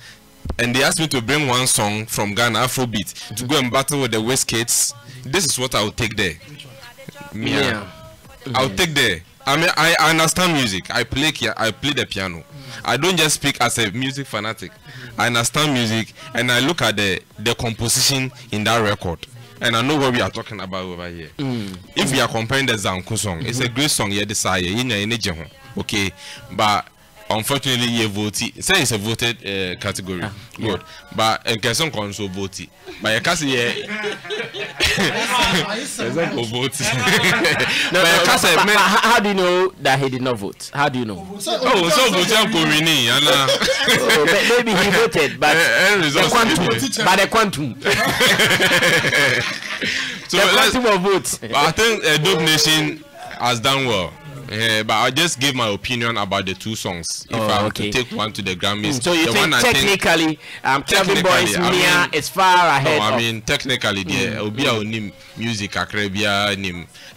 and they ask me to bring one song from Ghana, Afrobeat, to go and battle with the Wizkids, this is what I would take there. I'll take there. I mean, I understand music. I play the piano. I don't just speak as a music fanatic. I understand music and I look at the composition in that record. And I know what we are talking about over here. If we are comparing the Zanku song, it's a great song. Okay, but unfortunately, you voted. Say it's a voted category. Good, but in case someone also voted, but you can't say how do you know that he did not vote? How do you know? Maybe he voted, but the quantum. So the quantum of votes. I think Dope Nation has done well. But I just gave my opinion about the two songs. If I were to take one to the Grammys, so you think technically, Kevin Boy's Mia is far ahead. No, I mean technically, the Obia music, Akrabia,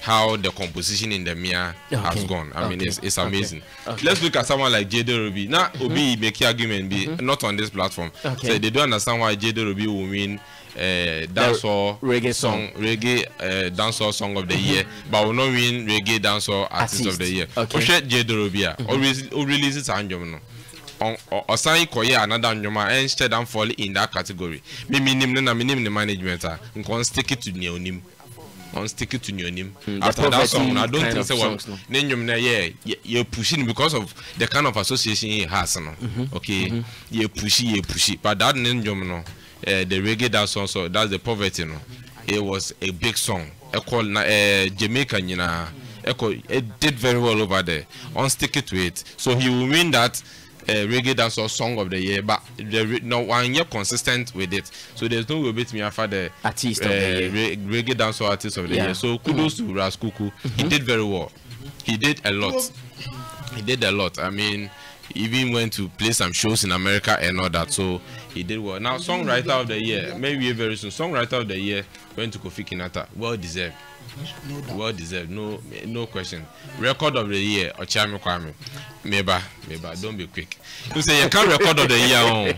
how the composition in the Mia has gone. I mean, it's amazing. Let's look at someone like Jade Ruby. Now, Obi make argument be not on this platform. So they don't understand why Jade Ruby will win. Dancehall reggae song, dancehall song of the year, but will not win reggae dancehall artist of the year. Okay. Jedorobia always releases anjom no. Or sign koye another anjoma and instead and fall in that category. Me nim the management and stick it to neonym. Stick it to neonym. After that song, I don't think so. Nenyum na you're pushing because of the kind of association he has. No, okay, you pushy, but that nenyum no. The reggae dance song, so that's the poverty, no. It was a big song. Jamaica, you know, it did very well over there. On stick it to it, so he will win that reggae dance song of the year. But no 1 year consistent with it, so there's no way beat me after the artist of the year. Reggae dance artist of the year. So kudos to Raskuku. He did very well. He did a lot. I mean, he even went to play some shows in America and all that, so he did well. Now, songwriter of the year, maybe very soon. Songwriter of the year went to Kofi Kinata. Well deserved. No question. Record of the year, Ochami Kwame. Meba, don't be quick. You say you can't record of the year.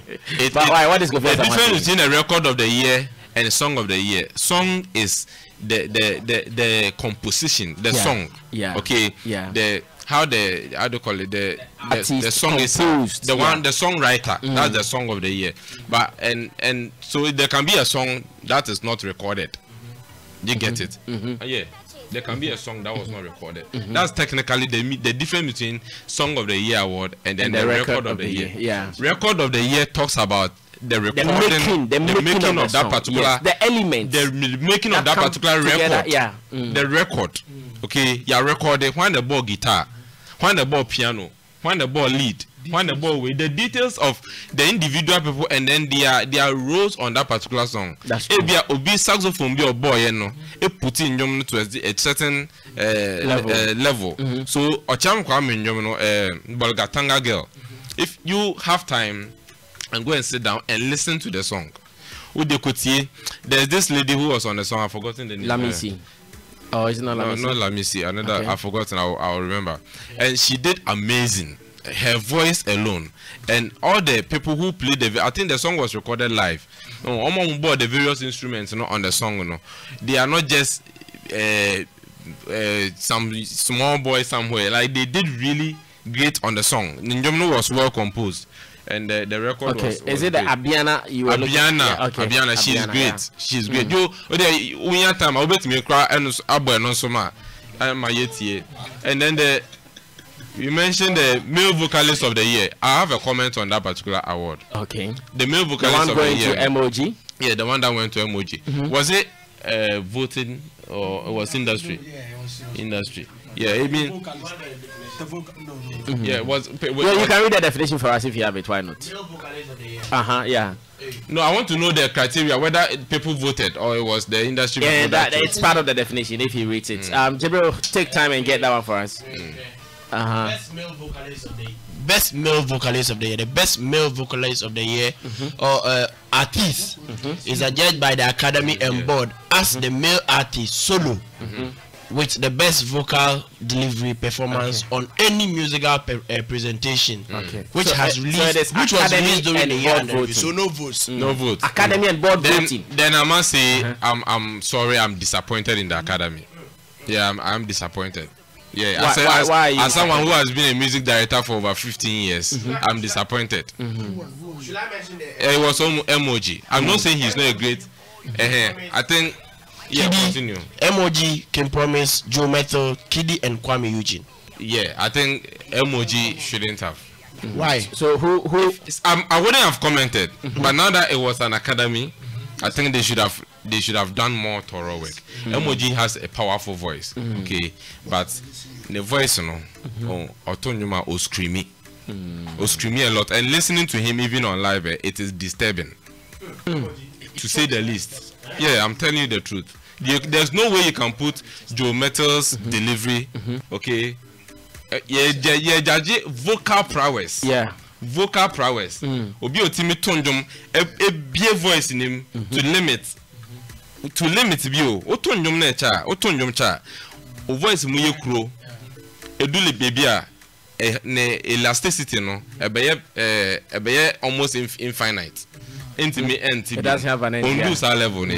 Why? What is the difference between a record of the year and a song of the year? Song is the composition, the song. Yeah. Okay. Yeah. how do you call it, the song composed, is the one, the songwriter, that's the song of the year. But and so there can be a song that is not recorded. You get it? Yeah, there can be a song that was not recorded. That's technically the difference between Song of the Year award and then the record of the year. Yeah, record of the year talks about the recording, the making of that particular, yes, the element, the making of that particular record. Yeah, the record. Okay, you recorded when the ball guitar, when the ball piano, when the ball lead, when the ball with the details of the individual people and then their roles on that particular song. That's true. Obi saxophone be a boy, you know, it put in to a certain level. So Ocham Kwame Bolgatanga girl. If you have time and go and sit down and listen to the song, there's this lady who was on the song. I've forgotten the name. Let me see. Oh, it's not Lamisi. No, not Lamisi. Another, okay. I've forgotten. I'll remember. And she did amazing. Her voice alone, and all the people who played I think the song was recorded live. No, on board the various instruments, on the song, they are not just some small boy somewhere. Like they did really great on the song. Ninjomno was well composed. And the record was is it the Abiana you were Abiana, she's great. Yeah. She's great. You when you time I'll bet me cry and abo no so ma and my yetie. And then you mentioned the male vocalist of the year. I have a comment on that particular award. Okay. The male vocalist of the year. The one going to MOG? Yeah, the one that went to MOG. Was it voting or it was industry? Yeah, it was industry. Yeah, I mean. Yeah, it was. Well, you can read the definition for us if you have it. Why not? Yeah. No, I want to know the criteria, whether people voted or it was the industry. Yeah, it's part of the definition if you read it. Jibril, take time and get that one for us. Best male vocalist of the year. Best male vocalist of the year. The best male vocalist of the year or artist is adjudged by the Academy and board as the male artist solo with the best vocal delivery performance on any musical presentation which was released during the year. So no votes. No votes. Academy and board voting. Then I must say I'm sorry, I'm disappointed in the Academy. Yeah, I'm disappointed. Yeah, why as someone who has been a music director for over 15 years, I'm disappointed. Should I mention it was MOG. I'm not saying he's not a great. I think. Yeah, continue. MOG can promise Joe Metal, Kiddy, and Kwame Eugene. Yeah, I think MOG shouldn't have. Why? So who? I wouldn't have commented, but now that it was an academy, I think they should have done more thorough work. MOG has a powerful voice, okay, but the voice, Otonyuma or screamy a lot, and listening to him even on live, it is disturbing, to say the least. Yeah, I'm telling you the truth. There's no way you can put Joe Metal's delivery, okay. Vocal prowess. Yeah. Vocal prowess. Obi otimi tonjom a bie voice in him to limit bio. Otonjom na cha, otonjom cha. O voice mu ye kuro. Edule baby a ne elasticity no ebeye almost infinite. It doesn't have an end. On level no.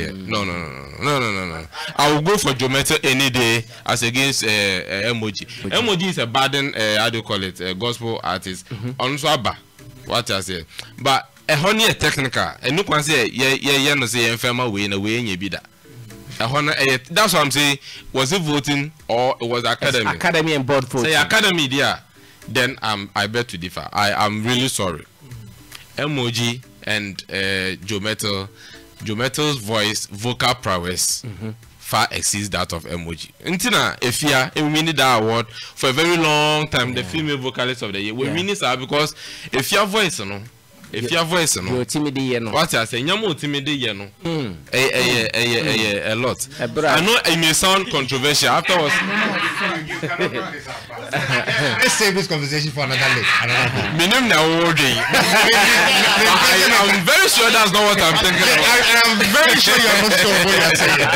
I will go for Joe Metal any day as against MOG. MOG is a burden, how do you call it, gospel artist. On Swaba, what I say. But a honey technical, and no one say, no say, infirma way in a way in your bidder. That's what I'm saying. Was it voting or it was academy? It's academy and board voting. Say academy, yeah. Then I bet to differ. I'm really sorry. MOG and Joe Metal's vocal prowess far exceeds that of MOG. Until if we need that award for a very long time, the female vocalist of the year. We win it because if your voice, you're timid, what I say, you're more timid, a lot. I know it may sound controversial afterwards. Let's save this conversation for another day. I'm very sure that's not what I'm thinking about. I'm very sure you're not sure what you're saying.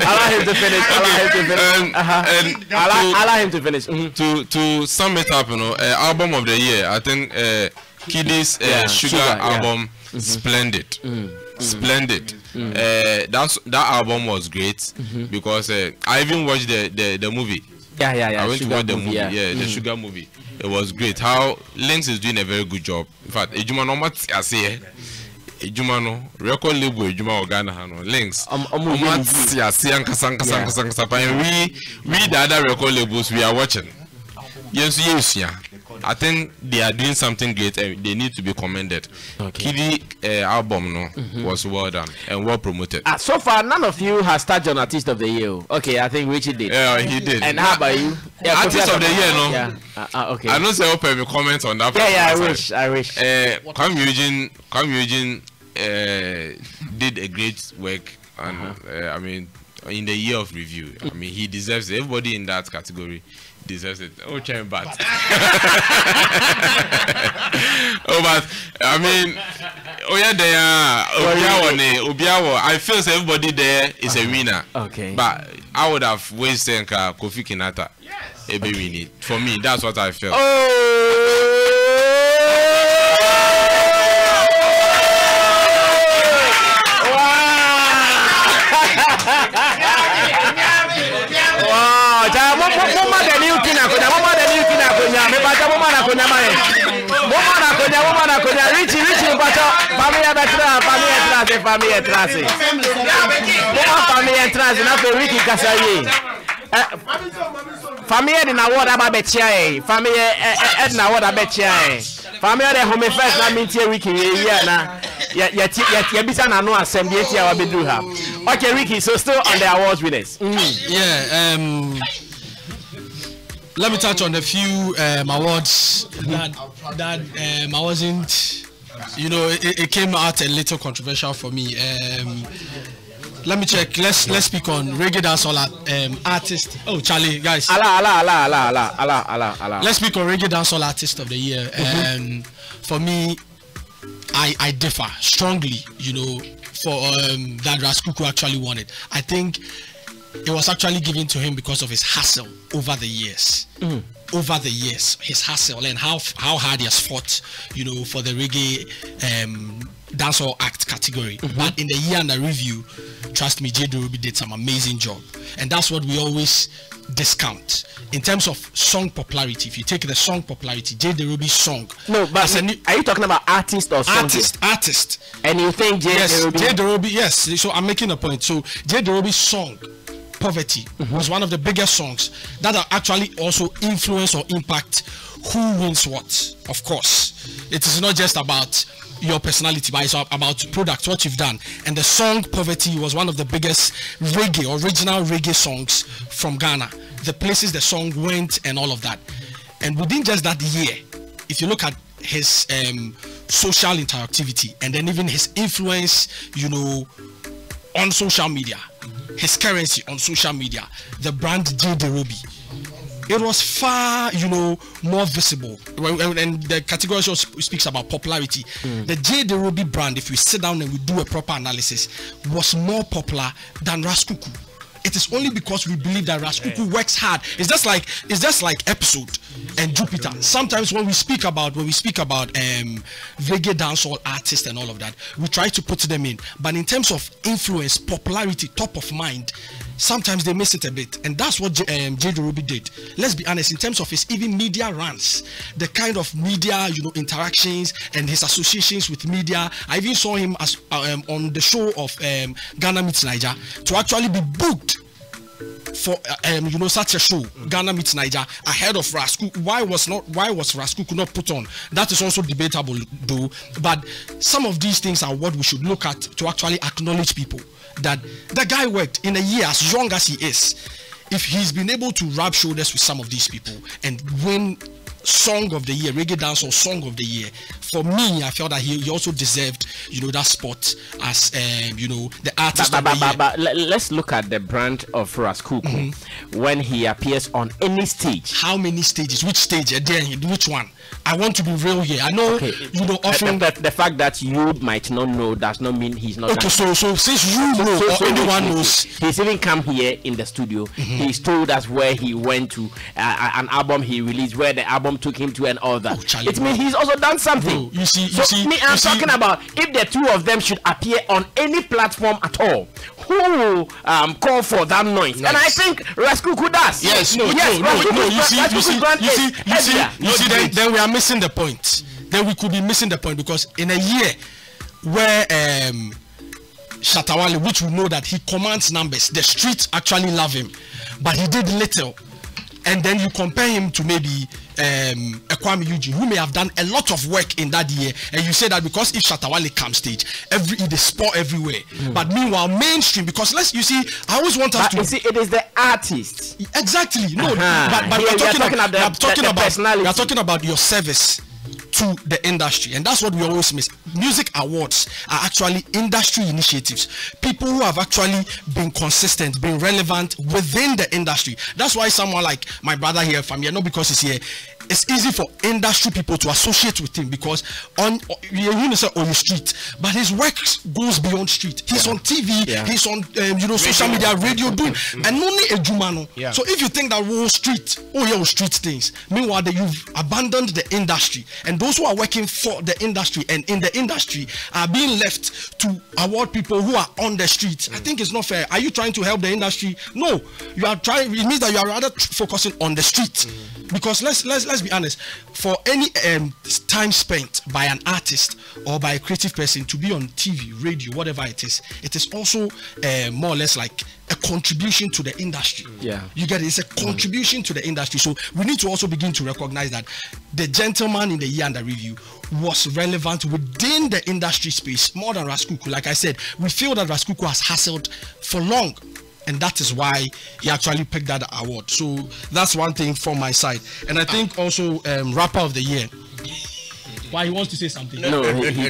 Allow him to finish. To sum it up, album of the year, I think Kiddy's Sugar album, Splendid. Splendid. That album was great because I even watched the movie. Yeah. I went to watch the movie. Yeah, The Sugar movie. It was great. How Lynx is doing a very good job. In fact, Ejuma no mat ase. Ejuma no record label Ejuma Ogana no Lynx. Mat ase ankasa. We the other record labels we are watching. Yes. I think they are doing something great and they need to be commended. Kiddy album was well done and well promoted. So far, none of you has touched on Artist of the Year. Okay, I think Richie did. Yeah, he did. And how about you? Artist of the Year, no? Yeah. Okay. I don't say open me comment on that. I wish. Kam Eugene did a great work and I mean in the year of review. I mean he deserves it. Everybody in that category deserves it. Oh, Chain Bat. But I mean, Obiawo. I feel everybody there is a winner. Okay. But I would have wasted Kofi Kinata. Yes. For me, that's what I felt. Family na word about betia family na word about betia family de home first na mintie Ricky na ya bisa na no assembly etia wa bedu ha. Okay, Ricky, so still on the awards winners. Let me touch on a few awards that I wasn't, it came out a little controversial for me. Let me check. Let's speak on reggae dancehall artist. Oh, Charlie, guys. Allah. Let's speak on reggae dancehall artist of the year. For me, I differ strongly. For that Raskuku actually won it. I think it was actually given to him because of his hustle over the years. Over the years, his hustle and how hard he has fought, for the reggae dancehall act category. But in the year under review, trust me, J. Dorobi did some amazing job, and that's what we always discount in terms of song popularity. If you take the song popularity, J. Dorobi's song. No, but are you talking about artist or song? Artist. And you think J. Dorobi? Yes. So I'm making a point. So J. Dorobi's song Poverty was one of the biggest songs that are actually also influence or impact who wins what. Of course, it is not just about your personality, but it's about product, what you've done. And the song Poverty was one of the biggest original reggae songs from Ghana. The places the song went and all of that. And within just that year, if you look at his social interactivity and then even his influence, on social media, his currency on social media, the brand J. Dorobi, it was far, more visible. And the category also speaks about popularity. The J. Dorobi brand, if we sit down and we do a proper analysis, was more popular than Raskuku. It is only because we believe that Raskuku works hard. It's just like Episode and Jupiter. Sometimes when we speak about reggae dancehall artists and all of that, we try to put them in. But in terms of influence, popularity, top of mind, sometimes they miss it a bit. And that's what J. Dorobi did. Let's be honest, in terms of his even media runs, the kind of media interactions and his associations with media. I even saw him as on the show of Ghana Meets Niger to actually be booked for such a show, Ghana Meets Niger, ahead of Raskuku. Why was Raskuku not put on? That is also debatable though. But some of these things are what we should look at to actually acknowledge people that the guy worked in a year as young as he is. If he's been able to rub shoulders with some of these people and win Song of the Year, reggae dancehall Song of the Year, for me, I felt that he also deserved, that spot as, the artist of the year. But let's look at the brand of Raskuku when he appears on any stage. How many stages? Which stage? Which one? I want to be real here. I know, often the fact that you might not know does not mean he's not. Okay, so since you know or anyone knows, he's even come here in the studio. He's told us where he went to, an album he released, where the album platform took him to and all that. Charlie, it means he's also done something. Bro, you see, I'm talking about if the two of them should appear on any platform at all, who will call for that noise? And I think Raskuku does. Yes, no, you see, then we are missing the point. Then we could be missing the point, because in a year where Shatawale, which we know that he commands numbers, the streets actually love him, but he did little. And then you compare him to maybe Kwame Eugene, who may have done a lot of work in that year, and you say that because if Shatawale comes stage, it is sport everywhere. But meanwhile, mainstream, because I always want us to. You see, it is the artist. Exactly. No, but we're talking about your service to the industry, and that's what we always miss. Music awards are actually industry initiatives, people who have actually been consistent, been relevant within the industry. That's why someone like my brother here, Famia, not because he's here, it's easy for industry people to associate with him, because on the street, but his work goes beyond street. He's on TV, he's on social media, radio, doing and only a Jumano. So if you think that street things, meanwhile that you've abandoned the industry, and those who are working for the industry and in the industry are being left to award people who are on the streets. I think it's not fair. Are you trying to help the industry? No, you are trying. It means that you are rather focusing on the street. Because let's be honest, for any time spent by an artist or by a creative person to be on TV, radio, whatever it is also more or less like a contribution to the industry. You get it? It's a contribution to the industry. So we need to also begin to recognize that the gentleman in the year under review was relevant within the industry space more than Raskuku. Like I said, we feel that Raskuku has hustled for long, and that is why he actually picked that award. So that's one thing from my side. And I think also rapper of the year. Why, he wants to say something? No, he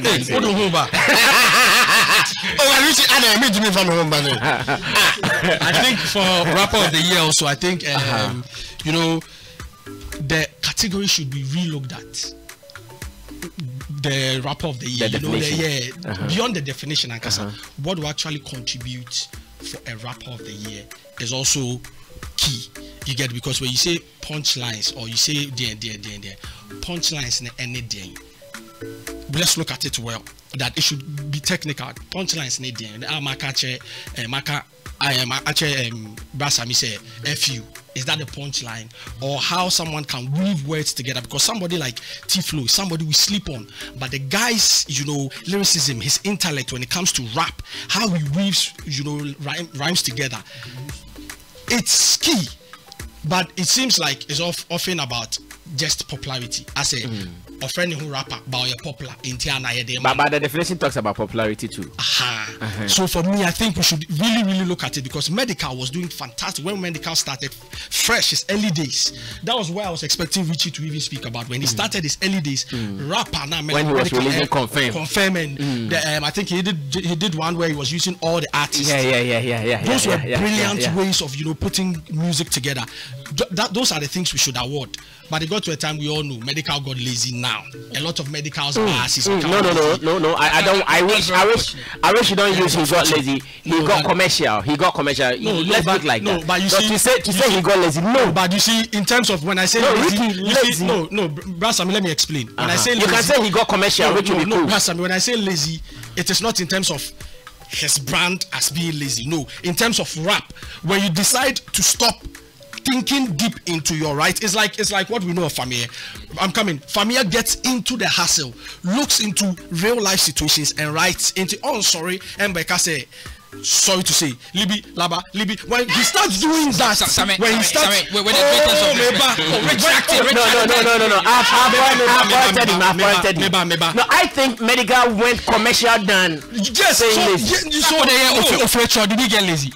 I think for rapper of the year also, I think the category should be re-looked at. The rapper of the year, beyond the definition, what will actually contribute for a rapper of the year is also key. You get, because when you say punchlines or you say punchlines in any let's look at it well, that it should be technical. Punchlines in FU, is that the punchline, or how someone can weave words together? Because somebody like T-Flow, somebody we sleep on, but the guy's lyricism, his intellect when it comes to rap, how he weaves rhymes together, it's key. But it seems like it's often about just popularity. I say offending who rapper about your popular in but the definition talks about popularity too. So for me, I think we should really look at it, because Medical was doing fantastic when Medical started fresh, his early days. That was where I was expecting Richie to even speak about when he started his early days. Rapper now when he was releasing Confirm, and I think he did one where he was using all the artists. Those were brilliant ways of putting music together. Those are the things we should award. But it got to a time we all know Medical got lazy now. A lot of medicals No. I wish you don't use he got lazy. He got commercial. Let's look like that. But you see, to say he got lazy. No, but you see, in terms of when I say lazy. Brasami, let me explain. When I say lazy, you can say he got commercial. Brasami, when I say lazy, it is not in terms of his brand as being lazy. No, in terms of rap, when you decide to stop thinking deep into your right, it's like what we know of Famia. Famia gets into the hustle, looks into real life situations and writes into sorry to say Libby. When he starts doing that, when he starts no, I think Medical went commercial than did he get lazy?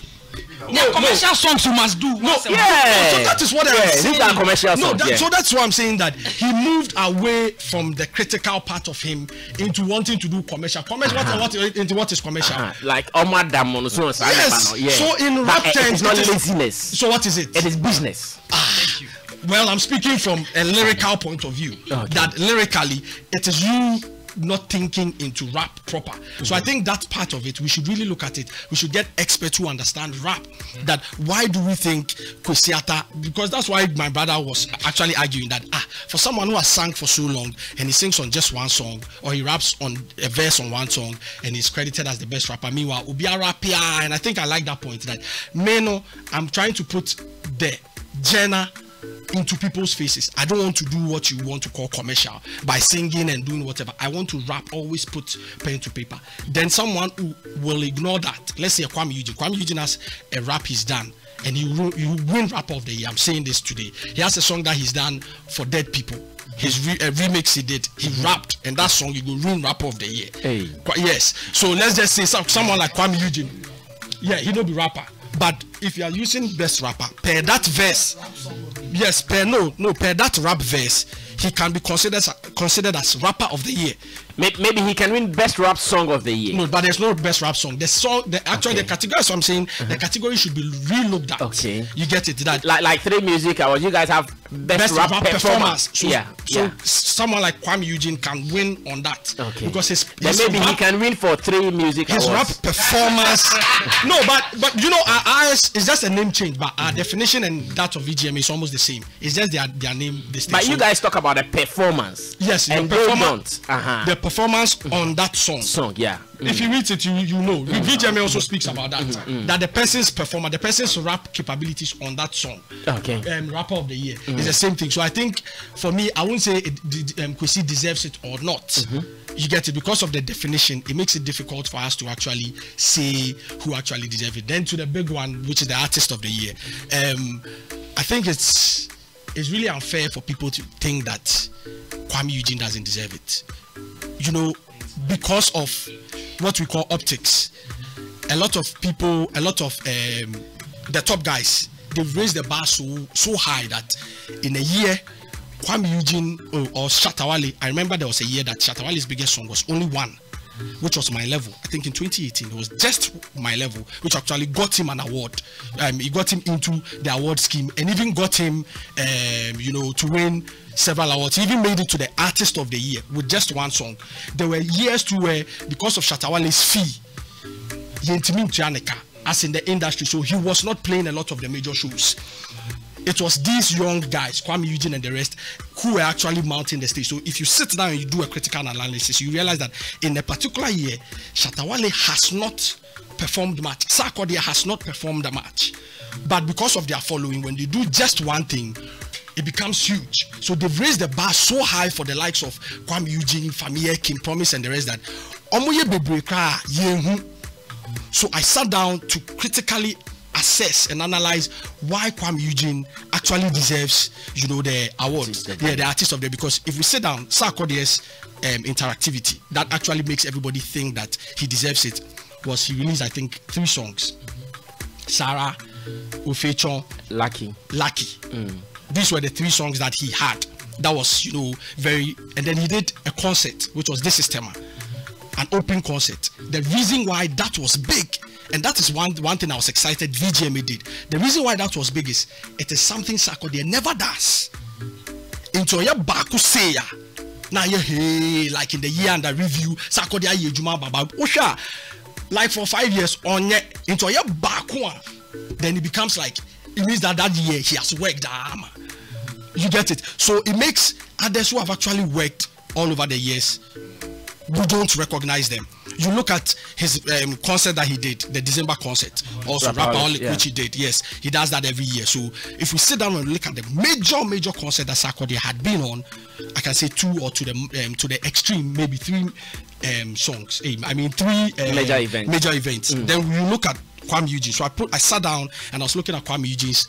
Commercial songs you must do. So that is what I'm saying. These are commercial songs. So that's why I'm saying that he moved away from the critical part of him into wanting to do commercial. Into what is commercial? Like Omar Damon. Yes. So in rap terms, it's not laziness. So what is it? It is business. Thank you. Well, I'm speaking from a lyrical point of view. That lyrically, it is you not thinking into rap proper. So I think that part of it, we should really look at it. We should get experts who understand rap. That why do we think Kwesiata? Because that's why my brother was actually arguing that for someone who has sung for so long and he sings on just one song, or he raps on a verse on one song and he's credited as the best rapper, meanwhile Ubia rapper, and I think I like that point that Meno, I'm trying to put the genre into people's faces. I don't want to do what you want to call commercial by singing and doing whatever. I want to rap, always put pen to paper. Then someone who will ignore that, let's say Kwame Eugene has a rap he's done and you win rapper of the year. I'm saying this today. He has a song that he's done for dead people. His remix he did, he rapped, and that song you will win rapper of the year. Hey. Yes. So let's just say someone like Kwame Eugene, yeah, he don't be rapper. But if you are using best rapper per that verse, yes, per that rap verse, he can be considered as rapper of the year. Maybe he can win best rap song of the year. No, but there's no best rap song. The category. So I'm saying the category should be re-looked at. Okay, you get it. That like 3 Music Awards, you guys have best rap performance. So someone like Kwame Eugene can win on that. Okay, because his maybe he can win for 3 Music Awards. His rap performance. No, but you know, ours is just a name change, but our definition and that of VGMA is almost the same. It's just their name distinction. But you guys talk about the performance. Yes, and performance. The performance on that song. Yeah. If you read it, you know. VGMA also speaks about that. That the person's performance, the person's rap capabilities on that song. Okay. Rapper of the year is the same thing. So I think for me, I wouldn't say Kwesi deserves it or not. You get it, because of the definition. It makes it difficult for us to actually say who actually deserves it. Then to the big one, which is the artist of the year. I think it's really unfair for people to think that Kwame Eugene doesn't deserve it. You know, because of what we call optics. A lot of people, the top guys, they've raised the bar so high that in a year, Kwame Eugene or Shatta Wale, I remember there was a year that Shatta Wale's biggest song was only one, which was My Level. I think in 2018 it was just My Level, which actually got him an award. It got him into the award scheme and even got him to win several awards. He even made it to the artist of the year with just one song. There were years too where, because of Shatta Wale's fee, as in the industry, so he was not playing a lot of the major shows. It was these young guys, Kwame Eugene and the rest, who were actually mounting the stage. So if you sit down and you do a critical analysis, you realize that in a particular year, Shatta Wale has not performed much. Sarkodie has not performed much. But because of their following, when they do just one thing, it becomes huge. So they've raised the bar so high for the likes of Kwame Eugene, Famia, Kim Promise, and the rest that so I sat down to critically assess and analyze why Kwame Eugene actually deserves, the award, the artist of the year. Because if we sit down, Sarkodie's interactivity that actually makes everybody think that he deserves it was he released, I think, 3 songs: Sarah, Ofechon, Lucky. These were the 3 songs that he had. That was, and then he did a concert, which was This Is Tema, an open concert. The reason why that was big, and that is one thing I was excited VGMA did. The reason why that was big is it is something Sarkodie never does. Into your baku say ya. Now hey, like in the year under review, Sarkodie Yejuma Baba Osha, like for 5 years on into your baku, then it becomes like, it means that year he has worked. You get it? So it makes others who have actually worked all over the years, we don't recognize them. You look at his concert that he did, the December concert, also Rapaholic, which he did. Yes, he does that every year. So if we sit down and look at the major concert that Sarkodie had been on, I can say 2 or to the extreme, maybe 3 songs. 3 major events. Then we look at Kwame Eugene. So I sat down and I was looking at Kwame Eugene's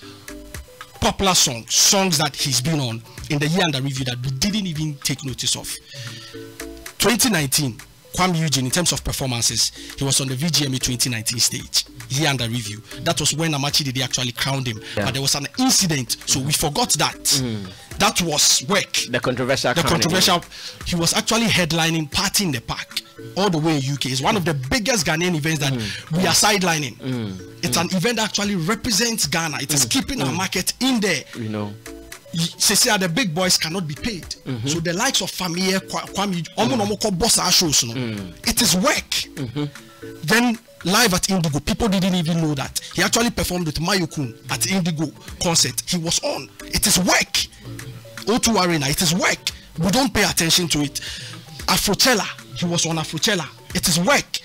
popular songs that he's been on in the year under review that we didn't even take notice of. 2019, Kwame Eugene, in terms of performances, he was on the VGMA 2019 stage, year under review. That was when Amachi Dede actually crowned him. Yeah. But there was an incident, so we forgot that. That was work. The controversial. He was actually headlining Party in the Park all the way in UK. It's one of the biggest Ghanaian events that we are sidelining. It's an event that actually represents Ghana. It is keeping our market in there. say the big boys cannot be paid. So the likes of Family, Kwame, shows, it is work. Then live at Indigo, people didn't even know that he actually performed with Mayukun at Indigo concert. He was on. It is work. O2 Arena, it is work. We don't pay attention to it. Afrochella, he was on Afrochella. It is work.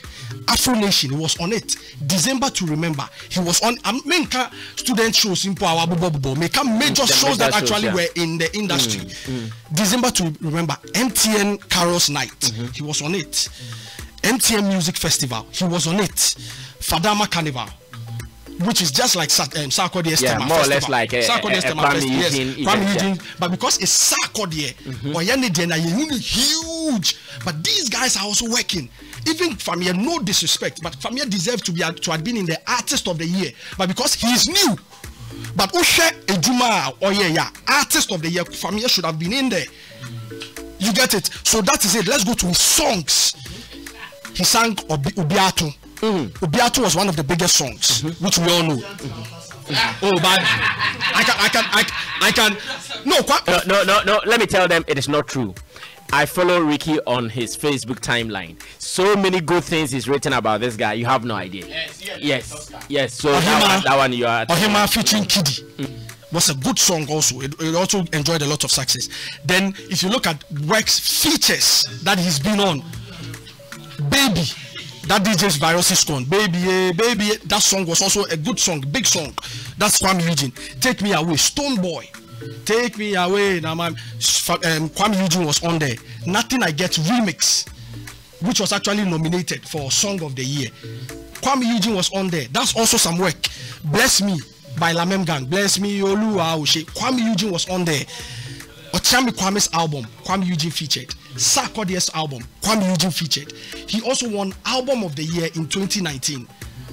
Afro Nation, he was on it. December to Remember, he was on. Student shows in Power make major shows that actually were in the industry. December to Remember, MTN Carols Night, he was on it. MTN Music Festival, he was on it. Fadama Carnival, which is just like Sarkodie Estema more Festival. or less like a Kwame Eugene, but because it's Sarkodie, huge. But these guys are also working. Even Famia, no disrespect, but Famia deserves to have been in the Artist of the Year. But because he is new, but Oshe Ejuma Artist of the Year, Famia should have been in there. You get it? So that is it. Let's go to his songs. He sang Obiatu. Obiatu was one of the biggest songs, which we all know. Oh, but I can. No. Let me tell them it is not true. I follow Ricky on his Facebook timeline. So many good things he's written about this guy. You have no idea. Yes. So that one you are. Ohima featuring Kiddy was a good song also. It also enjoyed a lot of success. Then if you look at Works features that he's been on, Baby, that DJ's Virus Con, Baby, that song was also a good song, big song. That's Kwame Eugene. Take Me Away, Stone Boy. Take Me Away. Now, Kwame Eugene was on there. Nothing I Get remix, which was actually nominated for Song of the Year. Kwame Eugene was on there. That's also some work. Bless Me by Lamem Gang. Bless Me, Oluwa Oshe. Kwame Eugene was on there. Ochami Kwame's album, Kwame Eugene featured. Sarkodie's album, Kwame Eugene featured. He also won Album of the Year in 2019.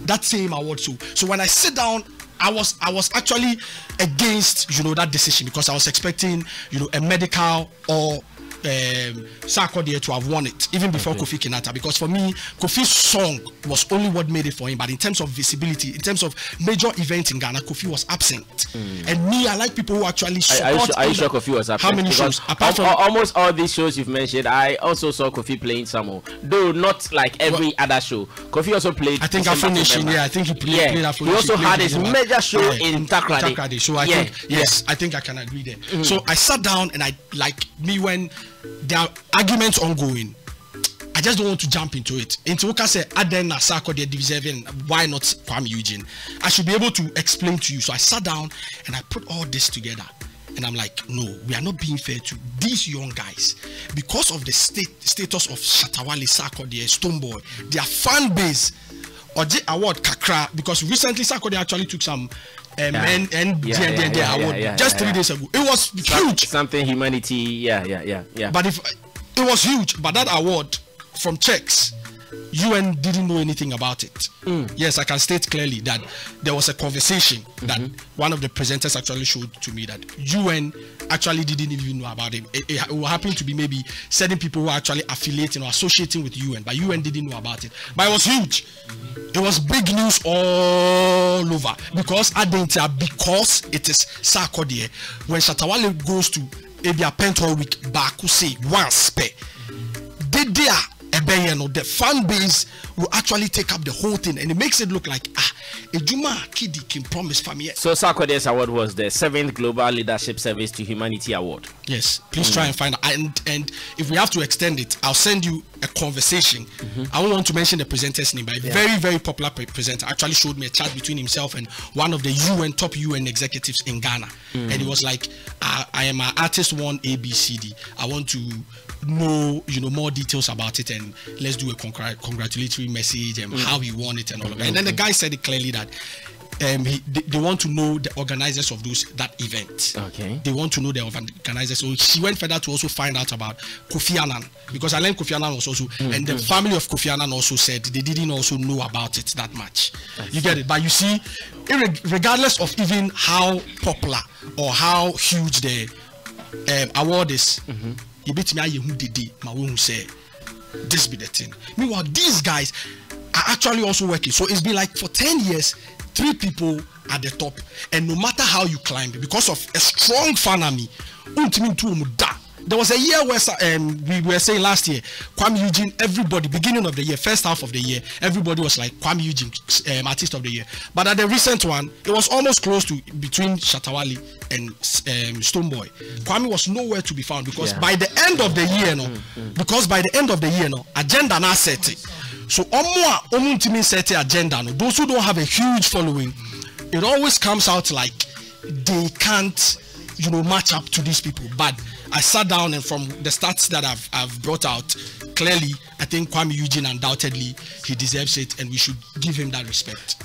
That same award too. So when I sit down, I was actually against that decision because I was expecting a medical or Sarkodie to have won it even before Kofi Kinata, because for me Kofi's song was only what made it for him, but in terms of visibility, in terms of major events in Ghana, Kofi was absent. And me, I like people who actually support. Are you sure Kofi was absent? How many shows? Apart from almost all these shows you've mentioned, I also saw Kofi playing some, though not like every other show. Kofi also played. I think Afro Nation. I think he played Afro Nation. He also had his major show in Takrady. So I think I think I can agree there. So I sat down and I when there are arguments ongoing, I just don't want to jump into it. Into what I say, Aden Sarkodie deserving, why not Kwame Eugene? I should be able to explain to you. So I sat down and I put all this together. And I'm like, no, we are not being fair to these young guys. Because of the status of Shatawale, Sarkodie, Stoneboy, their fan base, or the award Kakra, because recently Sarkodie actually took some award just 3 days ago. It was huge. Something humanity, But if it was huge, but that award from checks, UN didn't know anything about it. Yes, I can state clearly that there was a conversation that one of the presenters actually showed to me that UN actually didn't even know about it. It will happen to be maybe certain people who are actually affiliating or associating with UN, but UN didn't know about it. But it was huge. It was big news all over because it is Sarkodie. When Shatawale goes to Ebia Pentol Week, Baku say once per the fan base will actually take up the whole thing, and it makes it look like Ejuma Kiddy can promise Famia. So Sarkodie's award was the 7th Global Leadership Service to Humanity Award. Yes, please try and find out. And if we have to extend it, I'll send you a conversation. I don't want to mention the presenter's name, but a very, very popular presenter actually showed me a chat between himself and one of the top UN executives in Ghana. And it was like, I am an artist 1 ABCD. I want to know more details about it, and let's do a congratulatory message and how he won it and all of that. And then the guy said it clearly that they want to know the organizers of that event. Okay. They want to know the organizers. So she went further to also find out about Kofi Annan, because I learned Kofi Annan was also, and the family of Kofi Annan also said they didn't also know about it that much. You get it? But you see, regardless of even how popular or how huge the award is, this be the thing. Meanwhile, these guys are actually also working. So it's been like for 10 years, 3 people at the top, and no matter how you climb, because of a strong fan army, there was a year where we were saying last year, Kwame Eugene, everybody, beginning of the year, first half of the year, everybody was like Kwame Eugene, artist of the year. But at the recent one, it was almost close to between Shatawale and Stonebwoy. Kwame was nowhere to be found because by the end of the year, agenda now set it. So omuntimi set agenda. Those who don't have a huge following, it always comes out like they can't, match up to these people. But I sat down, and from the stats that I've brought out, clearly I think Kwame Eugene undoubtedly he deserves it, and we should give him that respect.